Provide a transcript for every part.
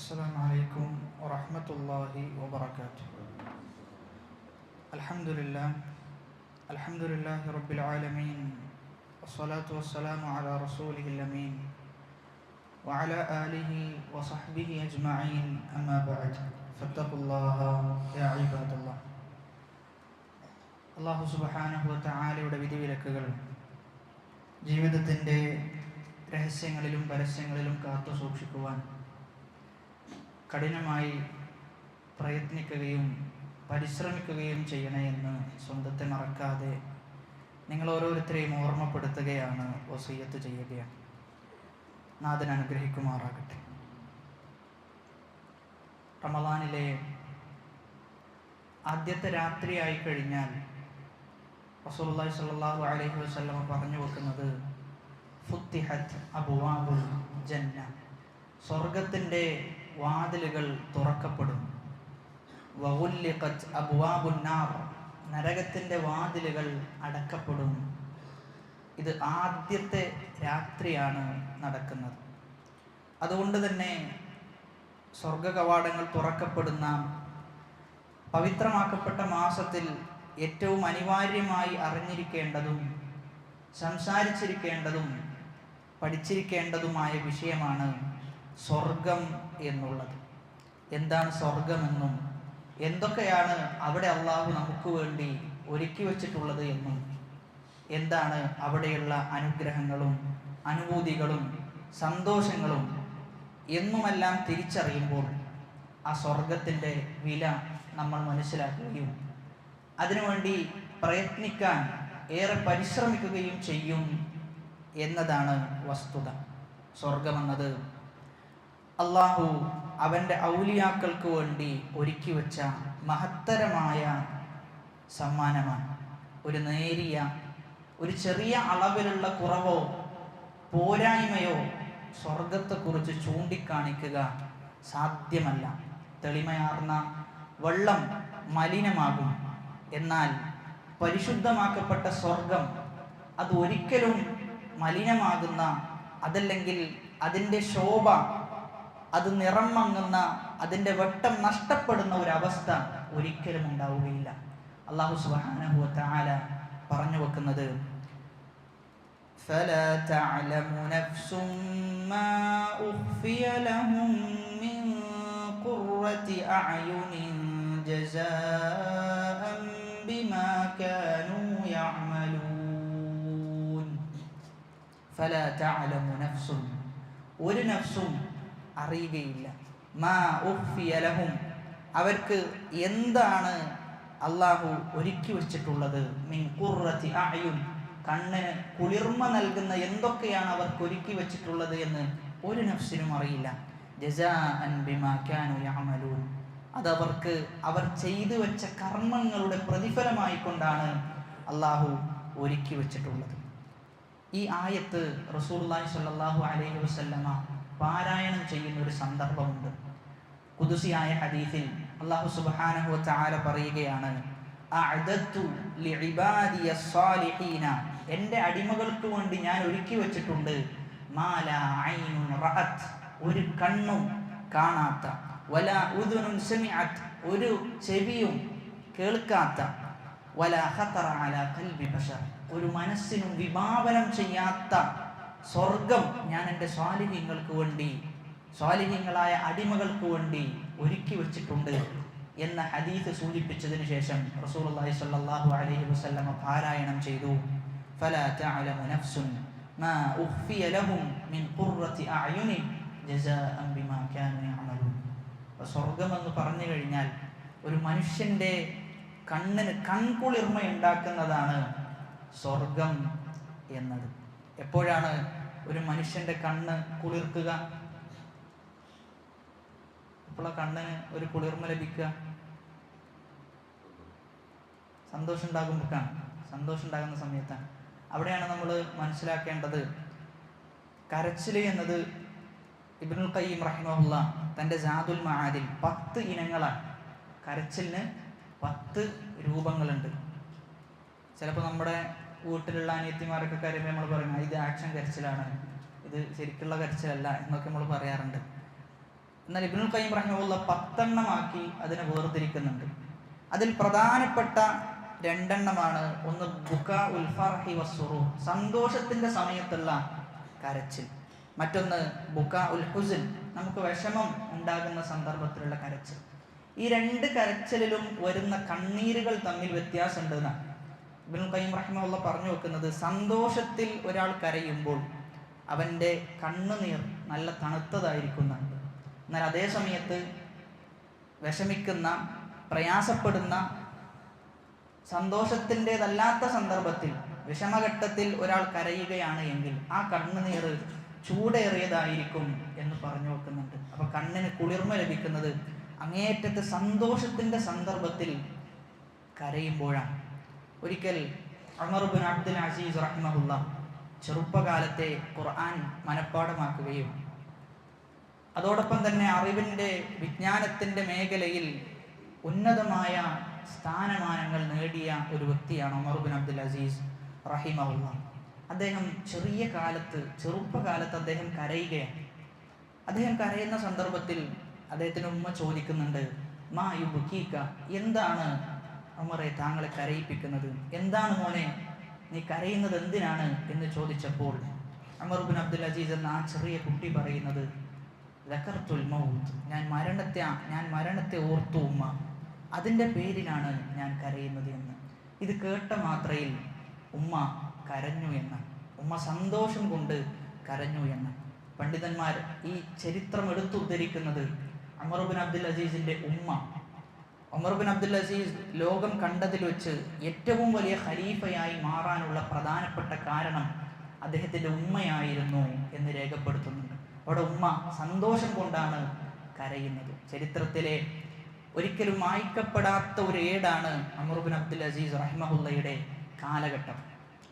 السلام عليكم ورحمة الله وبركاته. الحمد لله رب العالمين، والصلاة والسلام على رسوله الأمين وعلى آله وصحبه أجمعين، أما بعد فاتقوا الله يا عباد الله. അല്ലാഹു സുബ്ഹാനഹു വ തആലയുടെ വിധിവിലക്കുകൾ ജീവിതത്തിൻ്റെ രഹസ്യങ്ങളിലും പരസ്യങ്ങളിലും കാത്തു സൂക്ഷിക്കുവാൻ കഠിനമായി പ്രയത്നിക്കുകയും പരിശ്രമിക്കുകയും ചെയ്യണേ എന്ന് സ്വന്തത്തെ മറക്കാതെ നിങ്ങൾ ഓരോരുത്തരെയും ഓർമ്മപ്പെടുത്തുകയാണ്, വസിയ്യത്ത് ചെയ്യുകയാണ്. നാഥൻ അനുഗ്രഹിക്കുമാറാകട്ടെ. റമളാനിലെ ആദ്യത്തെ രാത്രിയായി കഴിഞ്ഞാൽ റസൂലുള്ളാഹി സ്വല്ലല്ലാഹു അലൈഹി വസല്ലം പറഞ്ഞു വെക്കുന്നത് ഫുത്തിഹത് അബ്വാബുൽ ജന്ന, സ്വർഗത്തിൻ്റെ വാതിലുകൾ തുറക്കപ്പെടും. വഗുല്ലിഖത് അബ്വാബുൻ നാർ, നരകത്തിൻ്റെ വാതിലുകൾ അടക്കപ്പെടും. ഇത് ആദ്യത്തെ രാത്രിയാണ് നടക്കുന്നത്. അതുകൊണ്ട് തന്നെ സ്വർഗ കവാടങ്ങൾ തുറക്കപ്പെടുന്ന പവിത്രമാക്കപ്പെട്ട മാസത്തിൽ ഏറ്റവും അനിവാര്യമായി അറിഞ്ഞിരിക്കേണ്ടതും സംസാരിച്ചിരിക്കേണ്ടതും പഠിച്ചിരിക്കേണ്ടതുമായ വിഷയമാണ് സ്വർഗം എന്നുള്ളത്. എന്താണ് സ്വർഗമെന്നും എന്തൊക്കെയാണ് അവിടെ അള്ളാഹു നമുക്ക് വേണ്ടി ഒരുക്കി വച്ചിട്ടുള്ളത് എന്നും എന്താണ് അവിടെയുള്ള അനുഗ്രഹങ്ങളും അനുഭൂതികളും സന്തോഷങ്ങളും എന്നുമെല്ലാം തിരിച്ചറിയുമ്പോൾ ആ സ്വർഗത്തിൻ്റെ വില നമ്മൾ മനസ്സിലാക്കുകയും അതിനുവേണ്ടി പ്രയത്നിക്കാൻ ഏറെ പരിശ്രമിക്കുകയും ചെയ്യും എന്നതാണ് വസ്തുത. സ്വർഗമെന്നത് അള്ളാഹു അവൻ്റെ ഔലിയാക്കൾക്ക് വേണ്ടി ഒരുക്കി വെച്ച മഹത്തരമായ സമ്മാനമാണ്. ഒരു നേരിയ ഒരു ചെറിയ അളവിലുള്ള കുറവോ പോരായ്മയോ സ്വർഗത്തെക്കുറിച്ച് ചൂണ്ടിക്കാണിക്കുക സാധ്യമല്ല. തെളിമയാർന്ന വെള്ളം മലിനമാകും, എന്നാൽ പരിശുദ്ധമാക്കപ്പെട്ട സ്വർഗം അത് ഒരിക്കലും മലിനമാകുന്ന, അതല്ലെങ്കിൽ അതിൻ്റെ ശോഭ, അത് നിറം മങ്ങുന്ന, അതിൻ്റെ വെട്ടം നഷ്ടപ്പെടുന്ന ഒരവസ്ഥ ഒരിക്കലും ഉണ്ടാവുകയില്ല. അല്ലാഹു സുബ്ഹാനഹു വ തആല പറഞ്ഞു വെക്കുന്നത് فَلَا تَعْلَمُ نَفْسٌ مَّا أُخْفِيَ لَهُم مِّن قُرَّةِ أَعْيُنٍ جَزَاءً بِمَا كَانُوا يَعْمَلُونَ. فَلَا تَعْلَمُ نَفْسٌ, ഒരു നഫ്സും അറിയുകയില്ല, മാ ഉഖ്ഫിയ ലഹും, അവർക്ക് എന്താണ് അള്ളാഹു ഒരുക്കി വെച്ചിട്ടുള്ളത്, മിൻ ഖുർറത്തി അഅ്യുൻ, കണ്ണിന് കുളിർമ നൽകുന്ന എന്തൊക്കെയാണ് അവർക്ക് ഒരുക്കി വെച്ചിട്ടുള്ളത് എന്ന് ഒരു നഫ്സിനും അറിയില്ല. ജസാഅൻ ബിമാ കാനൂ യഅമലൂൻ, അതവർക്ക് അവർ ചെയ്തു വെച്ച കർമ്മങ്ങളുടെ പ്രതിഫലമായി കൊണ്ടാണ് അള്ളാഹു ഒരുക്കി വെച്ചിട്ടുള്ളത്. ഈ ആയത്ത് റസൂലുള്ളാഹി സ്വല്ലല്ലാഹു അലൈഹി വസല്ലമ പാരായണം ചെയ്യുന്ന ഒരു സന്ദർഭമുണ്ട്. ഖുദ്സിയായ ഹദീസിൽ അല്ലാഹു സുബ്ഹാനഹു വ തആല പറയുകയാണ്, അഅദത്തു ലിഇബാദിയ സ്സാലിഹീന, എൻ്റെ അടിമകൾക്ക് വേണ്ടി ഞാൻ ഒരുക്കി വെച്ചിട്ടുണ്ട്, മാലാ ഐനുൻ റഅത്, ഒരു കണ്ണും കാണാത്ത, വലാ ഉദുനുൻ സമിഅത്, ഒരു ചെവിയും കേൾക്കാത്ത, വലാ ഖതറ അലാ ഖൽബി ബശർ, ഒരു മനസ്സിനും വിഭാവനം ചെയ്യാത്ത സ്വർഗം ഞാൻ എൻ്റെ സ്വാലിഹീങ്ങൾക്ക് വേണ്ടി, സ്വാലിഹീങ്ങളായ അടിമകൾക്ക് വേണ്ടി ഒരുക്കി വെച്ചിട്ടുണ്ട് എന്ന ഹദീസ് സൂചിപ്പിച്ചതിന് ശേഷം റസൂലുള്ളാഹി സ്വല്ലല്ലാഹു അലൈഹി വസല്ലമ പാരായണം ചെയ്തു, ഫലാ തഅലമു നഫ്സുൻ മാ ഉഖ്ഫിയ ലഹും മിൻ ഖുർറത്തി അഅ്യുനിൻ ജസാഅൻ ബിമാ കാനൂ യഅമലൂൻ. സ്വർഗമെന്ന് പറഞ്ഞു കഴിഞ്ഞാൽ ഒരു മനുഷ്യൻ്റെ കണ്ണിന് കൺകുളിർമ ഉണ്ടാക്കുന്നതാണ് സ്വർഗം എന്നത്. എപ്പോഴാണ് ഒരു മനുഷ്യൻ്റെ കണ്ണ് കുളിർക്കുക? എപ്പോഴാണ് കണ്ണിന് ഒരു കുളിർമ ലഭിക്കുക? സന്തോഷം ഉണ്ടാകുമ്പോഴാണ്, സന്തോഷം ഉണ്ടാകുന്ന സമയത്താണ്. അവിടെയാണ് നമ്മൾ മനസ്സിലാക്കേണ്ടത്, കരച്ചിൽ എന്നത് ഇബ്നുൽ ഖയ്യിം റഹിമഹുല്ലാ തൻ്റെ സാദുൽ മആദിൽ 10 ഇനങ്ങളാണ്. കരച്ചിലിന് 10 രൂപങ്ങളുണ്ട്. ചിലപ്പോൾ നമ്മുടെ വീട്ടിലുള്ള അനിയത്തിമാരൊക്കെ കരയുമ്പോൾ നമ്മൾ പറയും ഇത് ആക്ഷൻ കരച്ചിലാണ്, ഇത് ശരിക്കുള്ള കരച്ചിലല്ല എന്നൊക്കെ നമ്മൾ പറയാറുണ്ട്. എന്നാൽ ഇബ്നുൽ ഖയ്യിം റഹിമഹുല്ലാഹ് 10 അതിനെ വേർതിരിക്കുന്നുണ്ട്. അതിൽ പ്രധാനപ്പെട്ട 2 ഒന്ന് ബുകാഉൽ ഫർഹി വസ്സുറൂർ, സന്തോഷത്തിന്റെ സമയത്തുള്ള കരച്ചിൽ. മറ്റൊന്ന് ബുകാഉൽ ഹുസ്ൻ, നമുക്ക് വിഷമം ഉണ്ടാകുന്ന സന്ദർഭത്തിലുള്ള കരച്ചിൽ. ഈ 2 കരച്ചിലും വരുന്ന കണ്ണീരുകൾ തമ്മിൽ വ്യത്യാസമുണ്ട് എന്നാണ് ഇബ്നുൽ ഖയ്യിം റഹിമഹുല്ലാഹ് പറഞ്ഞു വെക്കുന്നത്. സന്തോഷത്തിൽ ഒരാൾ കരയുമ്പോൾ അവൻ്റെ കണ്ണുനീർ നല്ല തണുത്തതായിരിക്കുന്നുണ്ട്. എന്നാൽ അതേ സമയത്ത് വിഷമിക്കുന്ന, പ്രയാസപ്പെടുന്ന, സന്തോഷത്തിൻ്റെതല്ലാത്ത സന്ദർഭത്തിൽ, വിഷമഘട്ടത്തിൽ ഒരാൾ കരയുകയാണ് എങ്കിൽ ആ കണ്ണുനീർ ചൂടേറിയതായിരിക്കും എന്ന് പറഞ്ഞു വെക്കുന്നുണ്ട്. അപ്പൊ കണ്ണിന് കുളിർമ ലഭിക്കുന്നത് അങ്ങേയറ്റത്തെ സന്തോഷത്തിന്റെ സന്ദർഭത്തിൽ കരയുമ്പോഴാണ്. ഒരിക്കൽ ഉമർ ഇബ്നു അബ്ദുൽ അസീസ് റഹിമഹുല്ലാഹ് ചെറുപ്പകാലത്തെ ഖുർആൻ മനഃപ്പാഠമാക്കുകയും അതോടൊപ്പം തന്നെ അറിവിൻ്റെ, വിജ്ഞാനത്തിൻ്റെ മേഖലയിൽ ഉന്നതമായ സ്ഥാനമാനങ്ങൾ നേടിയ ഒരു വ്യക്തിയാണ് ഉമർ ഇബ്നു അബ്ദുൽ അസീസ് റഹിമഹുല്ലാഹ്. അദ്ദേഹം ചെറുപ്പകാലത്ത് അദ്ദേഹം കരയുകയാണ്. അദ്ദേഹം കരയുന്ന സന്ദർഭത്തിൽ അദ്ദേഹത്തിന് ഉമ്മ ചോദിക്കുന്നുണ്ട്, മാ യുബ്കീക, എന്താണ് ഉമറെ താങ്കളെ കരയിപ്പിക്കുന്നത്? എന്താണ് മോനെ നീ കരയുന്നത്, എന്തിനാണ് എന്ന് ചോദിച്ചപ്പോൾ ഉമർ ഇബ്നു അബ്ദുൽ അസീസ് എന്ന ആ ചെറിയ കുട്ടി പറയുന്നത്, ദക്കർത്തുൽ മൗത്ത്, ഞാൻ മരണത്തെ ഓർത്തു ഉമ്മ, അതിൻ്റെ പേരിലാണ് ഞാൻ കരയുന്നത് എന്ന്. ഇത് കേട്ട മാത്രയിൽ ഉമ്മ കരഞ്ഞു എന്ന്, ഉമ്മ സന്തോഷം കൊണ്ട് കരഞ്ഞു എന്ന്. പണ്ഡിതന്മാർ ഈ ചരിത്രം എടുത്തുദ്ധരിക്കുന്നത് ഉമർ ഇബ്നു അബ്ദുൽ അസീസിന്റെ ഉമ്മ, ഉമർ ഇബ്നു അബ്ദുൽ അസീസ് ലോകം കണ്ടതിൽ വെച്ച് ഏറ്റവും വലിയ ഖലീഫയായി മാറാനുള്ള പ്രധാനപ്പെട്ട കാരണം അദ്ദേഹത്തിന്റെ ഉമ്മയായിരുന്നു എന്ന് രേഖപ്പെടുത്തുന്നുണ്ട്. അവിടെ ഉമ്മ സന്തോഷം കൊണ്ടാണ് കരയുന്നത്. ചരിത്രത്തിലെ ഒരിക്കലും മായ്ക്കപ്പെടാത്ത ഒരു ഏടാണ് ഉമർ ഇബ്നു അബ്ദുൽ അസീസ് റഹിമഹുല്ലയുടെ കാലഘട്ടം.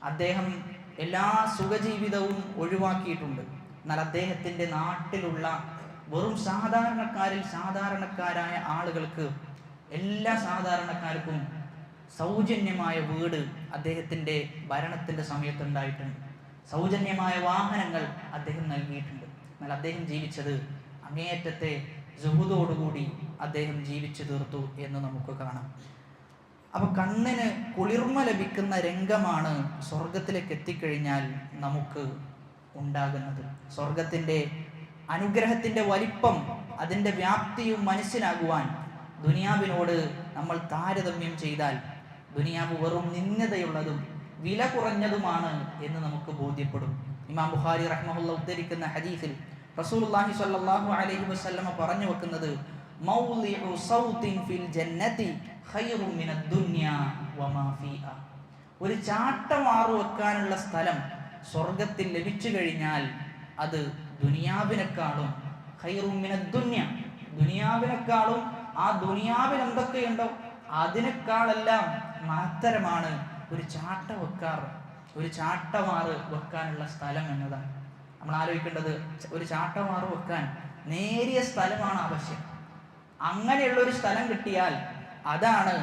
അദ്ദേഹം എല്ലാ സുഖജീവിതവും ഒഴിവാക്കിയിട്ടുണ്ട്. എന്നാൽ അദ്ദേഹത്തിൻ്റെ നാട്ടിലുള്ള വെറും സാധാരണക്കാരായ ആളുകൾക്ക്, എല്ലാ സാധാരണക്കാർക്കും സൗജന്യമായ വീട് അദ്ദേഹത്തിൻ്റെ ഭരണത്തിൻ്റെ സമയത്തുണ്ടായിട്ടുണ്ട്. സൗജന്യമായ വാഹനങ്ങൾ അദ്ദേഹം നൽകിയിട്ടുണ്ട്. എന്നാൽ അദ്ദേഹം ജീവിച്ചത് അങ്ങേയറ്റത്തെ സുഹൃതോടുകൂടി അദ്ദേഹം ജീവിച്ചു തീർത്തു എന്ന് നമുക്ക് കാണാം. അപ്പൊ കണ്ണിന് കുളിർമ ലഭിക്കുന്ന രംഗമാണ് സ്വർഗത്തിലേക്ക് എത്തിക്കഴിഞ്ഞാൽ നമുക്ക് ഉണ്ടാകുന്നത്. സ്വർഗത്തിൻ്റെ അനുഗ്രഹത്തിൻ്റെ വലിപ്പം, അതിൻ്റെ വ്യാപ്തിയും മനസ്സിലാകുവാൻ ദുനിയാവിനോട് നമ്മൾ താരതമ്യം ചെയ്താൽ ദുനിയാവ് വെറും നിന്ദതയുള്ളതും വില കുറഞ്ഞതുമാണ് എന്ന് നമുക്ക് ബോധ്യപ്പെടും. ഇമാം ബുഖാരി റഹ്മഹുല്ലാഹ് ഉദ്ധരിക്കുന്ന ഹദീസിൽ റസൂലുള്ളാഹി സ്വല്ലല്ലാഹു അലൈഹി വസല്ലമ പറഞ്ഞു വെക്കുന്നത്, മൗളിഉ സൗതിൻ ഫിൽ ജന്നതി ഖൈറും മിനദ് ദുനിയാ വമാ ഫീഹാ. ഒരു ചാട്ടവാറ് വെക്കാനുള്ള സ്ഥലം സ്വർഗത്തിൽ ലഭിച്ചു കഴിഞ്ഞാൽ അത് ദുനിയാവിനേക്കാളും ഖൈറും മിനദ് ദുനിയാ, ദുനിയാവിനേക്കാളും, ആ ദുനിയാവിൽ എന്തൊക്കെയുണ്ടോ അതിനേക്കാളെല്ലാം മഹത്തരമാണ് ഒരു ചാട്ടവാറ് വെക്കാനുള്ള സ്ഥലം എന്നതാണ്. നമ്മൾ ആലോചിക്കേണ്ടത്, ഒരു ചാട്ടവാറ് വെക്കാൻ നേരിയ സ്ഥലമാണ് ആവശ്യം. അങ്ങനെയുള്ള ഒരു സ്ഥലം കിട്ടിയാൽ അതാണ്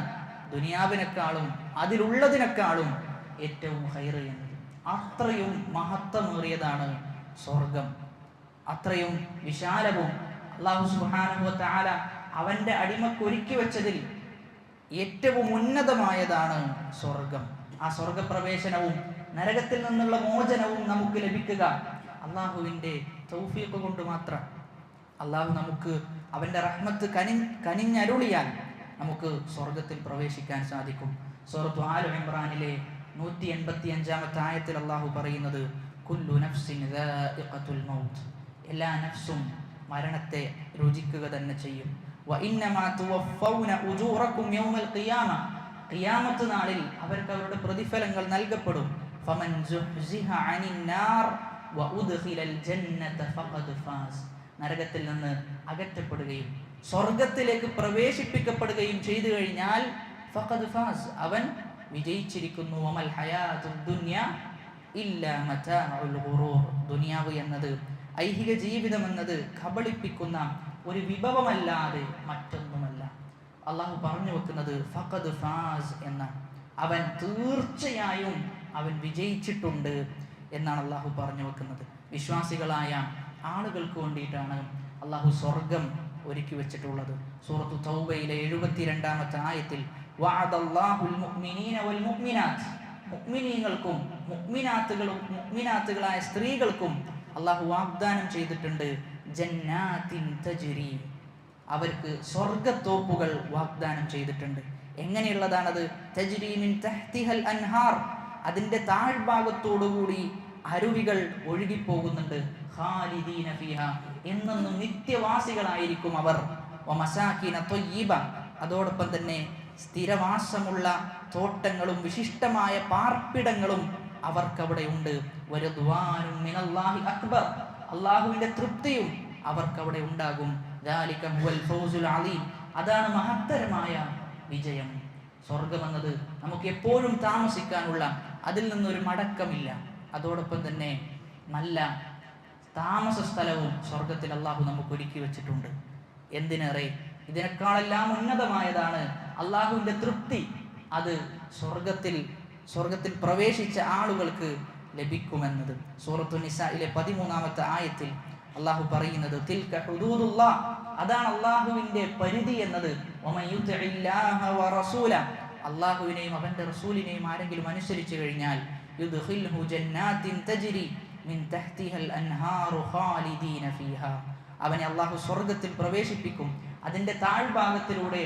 ദുനിയാവിനേക്കാളും അതിലുള്ളതിനേക്കാളും ഏറ്റവും ഹൈറ് എന്നത്. അത്രയും മഹത്വമേറിയതാണ് സ്വർഗം, അത്രയും വിശാലവും. അല്ലാഹു സുബ്ഹാനഹു വ തആല അവന്റെ അടിമക്ക് ഒരുക്കി വെച്ചതിൽ ഏറ്റവും ഉന്നതമായതാണ് സ്വർഗം. ആ സ്വർഗപ്രവേശനവും നരകത്തിൽ നിന്നുള്ള മോചനവും നമുക്ക് ലഭിക്കുക അള്ളാഹുവിൻ്റെ തൗഫീഖ് കൊണ്ട് മാത്രം. അള്ളാഹു നമുക്ക് അവൻ്റെ റഹ്മത്ത് കനിഞ്ഞരുളിയാൽ നമുക്ക് സ്വർഗത്തിൽ പ്രവേശിക്കാൻ സാധിക്കും. സൂറത്ത് ആൽ ഇംറാനിലെ 185-ാമത്തെ ആയത്തിൽ അള്ളാഹു പറയുന്നത്, കുല്ലു നഫ്സിൻ ദാഇഖത്തുൽ മൗത്ത്, എല്ലാ നഫ്സും മരണത്തെ രുചിക്കുക തന്നെ ചെയ്യും. വഇന്നമാ തുവഫൗന ഉജൂറകും യൗമൽ ഖിയാമ, ഖിയാമത്ത് നാളിൽ അവർക്ക് അവരുടെ പ്രതിഫലങ്ങൾ നൽകപ്പെടും. ഫമൻ സുഹ്സിഹ അനിൻ നാർ വഉദ്ഖിലൽ ജന്നത ഫഖദ് ഫാസ്, നരകത്തിൽ നിന്ന് അകറ്റപ്പെടുകയും സ്വർഗത്തിലേക്ക് പ്രവേശിപ്പിക്കപ്പെടുകയും ചെയ്തു കഴിഞ്ഞാൽ ഫഖദ് ഫാസ്, അവൻ വിജയിച്ചിരിക്കുന്നു. വമൽ ഹയാത്തുദ് ദുനിയ ഇല്ലാ മതാഉൽ ഗുറൂർ, ദുനിയാവ് എന്നത്, ഐഹിക ജീവിതം എന്നത് കബളിപ്പിക്കുന്ന ഒരു വിഭവമല്ലാതെ മറ്റൊന്നുമല്ല. അള്ളാഹു പറഞ്ഞു വെക്കുന്നത് ഫഖദ് ഫാസ് എന്നാണ്. അവൻ തീർച്ചയായും അവൻ വിജയിച്ചിട്ടുണ്ട് എന്നാണ് അള്ളാഹു പറഞ്ഞു വെക്കുന്നത്. വിശ്വാസികളായ ആളുകൾക്ക് വേണ്ടിയിട്ടാണ് അള്ളാഹു സ്വർഗം ഒരുക്കി വെച്ചിട്ടുള്ളത്. സൂറത്തു തൗബയിലെ 72-ാമത്തെ ആയത്തിൽ വഅദല്ലാഹുൽ മുഅ്മിനീന വൽ മുഅ്മിനാത്ത്, മുഅ്മിനീങ്ങൾക്കും മുഅ്മിനാത്തുകളായ സ്ത്രീകൾക്കും അള്ളാഹു വാഗ്ദാനം ചെയ്തിട്ടുണ്ട് ജന്നാത്തിൻ തജ്രി, അവർക്ക് സ്വർഗത്തോപ്പുകൾ വാഗ്ദാനം ചെയ്തിട്ടുണ്ട്. എങ്ങനെയുള്ളതാണത്? തജ്രി മിൻ തഹ്തിഹൽ അൻഹാർ, അതിന്റെ താഴ്ഭാഗത്തോടുകൂടി അരുവികൾ ഒഴുകിപ്പോകുന്നുണ്ട്. ഖാലിദീന ഫീഹ, എന്നെന്നും നിത്യവാസികളായിരിക്കും അവർ. വമസാകിന ത്വയ്യിബ, അതോടൊപ്പം തന്നെ സ്ഥിരവാസമുള്ള തോട്ടങ്ങളും വിശിഷ്ടമായ പാർപ്പിടങ്ങളും അവർക്കവിടെ ഉണ്ട്. വരദ്വാനും മിനല്ലാഹി അക്ബർ, അള്ളാഹുവിന്റെ തൃപ്തിയും അവർക്കവിടെ ഉണ്ടാകും. ദാലിക ഹുവൽ ഫൗസുൽ അലീം, അതാണ് മഹത്തരമായ വിജയം. സ്വർഗമെന്നത് നമുക്ക് എപ്പോഴും താമസിക്കാനുള്ള, അതിൽ നിന്നൊരു മടക്കമില്ല. അതോടൊപ്പം തന്നെ നല്ല താമസ സ്ഥലവും സ്വർഗത്തിൽ അള്ളാഹു നമുക്ക് ഒരുക്കി വെച്ചിട്ടുണ്ട്. എന്തിനേറെ, ഇതിനേക്കാളെല്ലാം ഉന്നതമായതാണ് അള്ളാഹുവിന്റെ തൃപ്തി. അത് സ്വർഗത്തിൽ പ്രവേശിച്ച ആളുകൾക്ക് ലഭിക്കുമെന്നത്. സൂറത്തു നിസായിലെ 13-ാമത്തെ ആയത്തിൽ അള്ളാഹു പറയുന്നത് തിൽക ഹുദൂദുല്ലാഹ്, അതാണ് അള്ളാഹുവിന്റെ പരിധി എന്നത്. വമൻ യുതിഇല്ലാഹ വറസൂല, അള്ളാഹുവിനെയും അവന്റെ റസൂലിനെയും ആരെങ്കിലും അനുസരിച്ചു കഴിഞ്ഞാൽ യുദ്ഖിൽഹു ജന്നാത്തിൻ തജ്രി മിൻ തഹ്തിഹൽ അൻഹാറു ഖാലിദീന ഫീഹാ, അവനെ അള്ളാഹു സ്വർഗത്തിൽ പ്രവേശിപ്പിക്കും, അതിന്റെ താഴ്ഭാഗത്തിലൂടെ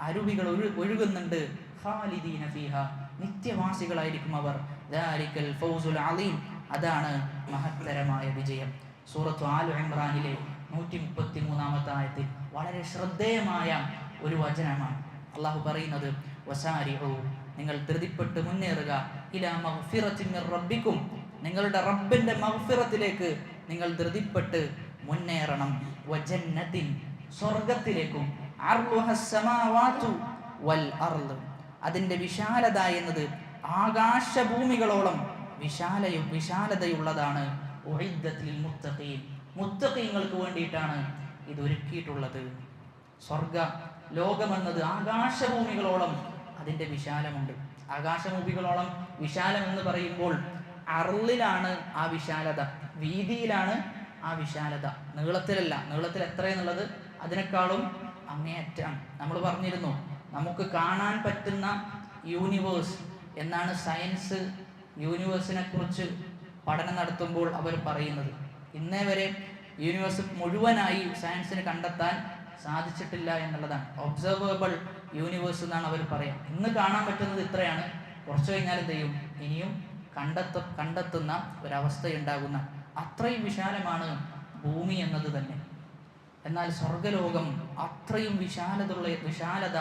അരുവികൾ ഒഴുകുന്നുണ്ട്. ഖാലിദീന ഫീഹാ, നിത്യവാസികളായിരിക്കും അവർ. ദാലികൽ ഫൗസുൽ അലീം, അതാണ് മഹത്തരമായ വിജയം. സൂറത്തു ആൽ ഇംറാനിലെ 133-ാമത്തെ ആയത്തിൽ വളരെ ശ്രദ്ധേയമായ ഒരു വചനമാണ്. അള്ളാഹു പറയുന്നത് വസാരിഉ, നിങ്ങൾ ധൃതിപ്പെട്ട് മുന്നേറുക, ഇലാ മഗ്ഫിറത്തിൻ മിർ റബ്ബിക്കും, നിങ്ങളുടെ റബ്ബിന്റെ മഗ്ഫിറത്തിലേക്ക് നിങ്ങൾ ധൃതിപ്പെട്ട് മുന്നേറണം. വജന്നത്തിൻ, സ്വർഗത്തിലേക്കും. അർളുഹസ് സമാവാതു വൽ അർള്, അതിന്റെ വിശാലത എന്നത് ആകാശഭൂമികളോളം വിശാലതയുള്ളതാണ്. ഉഇദ്ദത് ലിൽ മുത്തഖീൻ, മുത്തഖീങ്ങൾക്ക് വേണ്ടിയിട്ടാണ് ഇത് ഒരുക്കിയിട്ടുള്ളത്. സ്വർഗ ലോകമെന്നത് ആകാശഭൂമികളോളം അതിന്റെ വിശാലമുണ്ട്. ആകാശഭൂമികളോളം വിശാലം എന്ന് പറയുമ്പോൾ അർളിലാണ് ആ വിശാലത, വീതിയിലാണ് ആ വിശാലത, നീളത്തിലല്ല. നീളത്തിൽ എത്രയെന്നുള്ളത് അതിനേക്കാളും അങ്ങേയറ്റം. നമ്മൾ പറഞ്ഞിരുന്നു, നമുക്ക് കാണാൻ പറ്റുന്ന യൂണിവേഴ്സ് എന്നാണ് സയൻസ് യൂണിവേഴ്സിനെ കുറിച്ച് പഠനം നടത്തുമ്പോൾ അവർ പറയുന്നത്. ഇന്നേ വരെ യൂണിവേഴ്സ് മുഴുവനായി സയൻസിന് കണ്ടെത്താൻ സാധിച്ചിട്ടില്ല എന്നുള്ളതാണ്. ഒബ്സർവബിൾ യൂണിവേഴ്സ് എന്നാണ് അവർ പറയാം. ഇന്ന് കാണാൻ പറ്റുന്നത് ഇത്രയാണ്. കുറച്ചു കഴിഞ്ഞാൽ എന്ത് ചെയ്യും? ഇനിയും കണ്ടെത്തുന്ന ഒരവസ്ഥയുണ്ടാകുന്ന അത്രയും വിശാലമാണ് ഭൂമി എന്നത് തന്നെ. എന്നാൽ സ്വർഗലോകം അത്രയും വിശാലത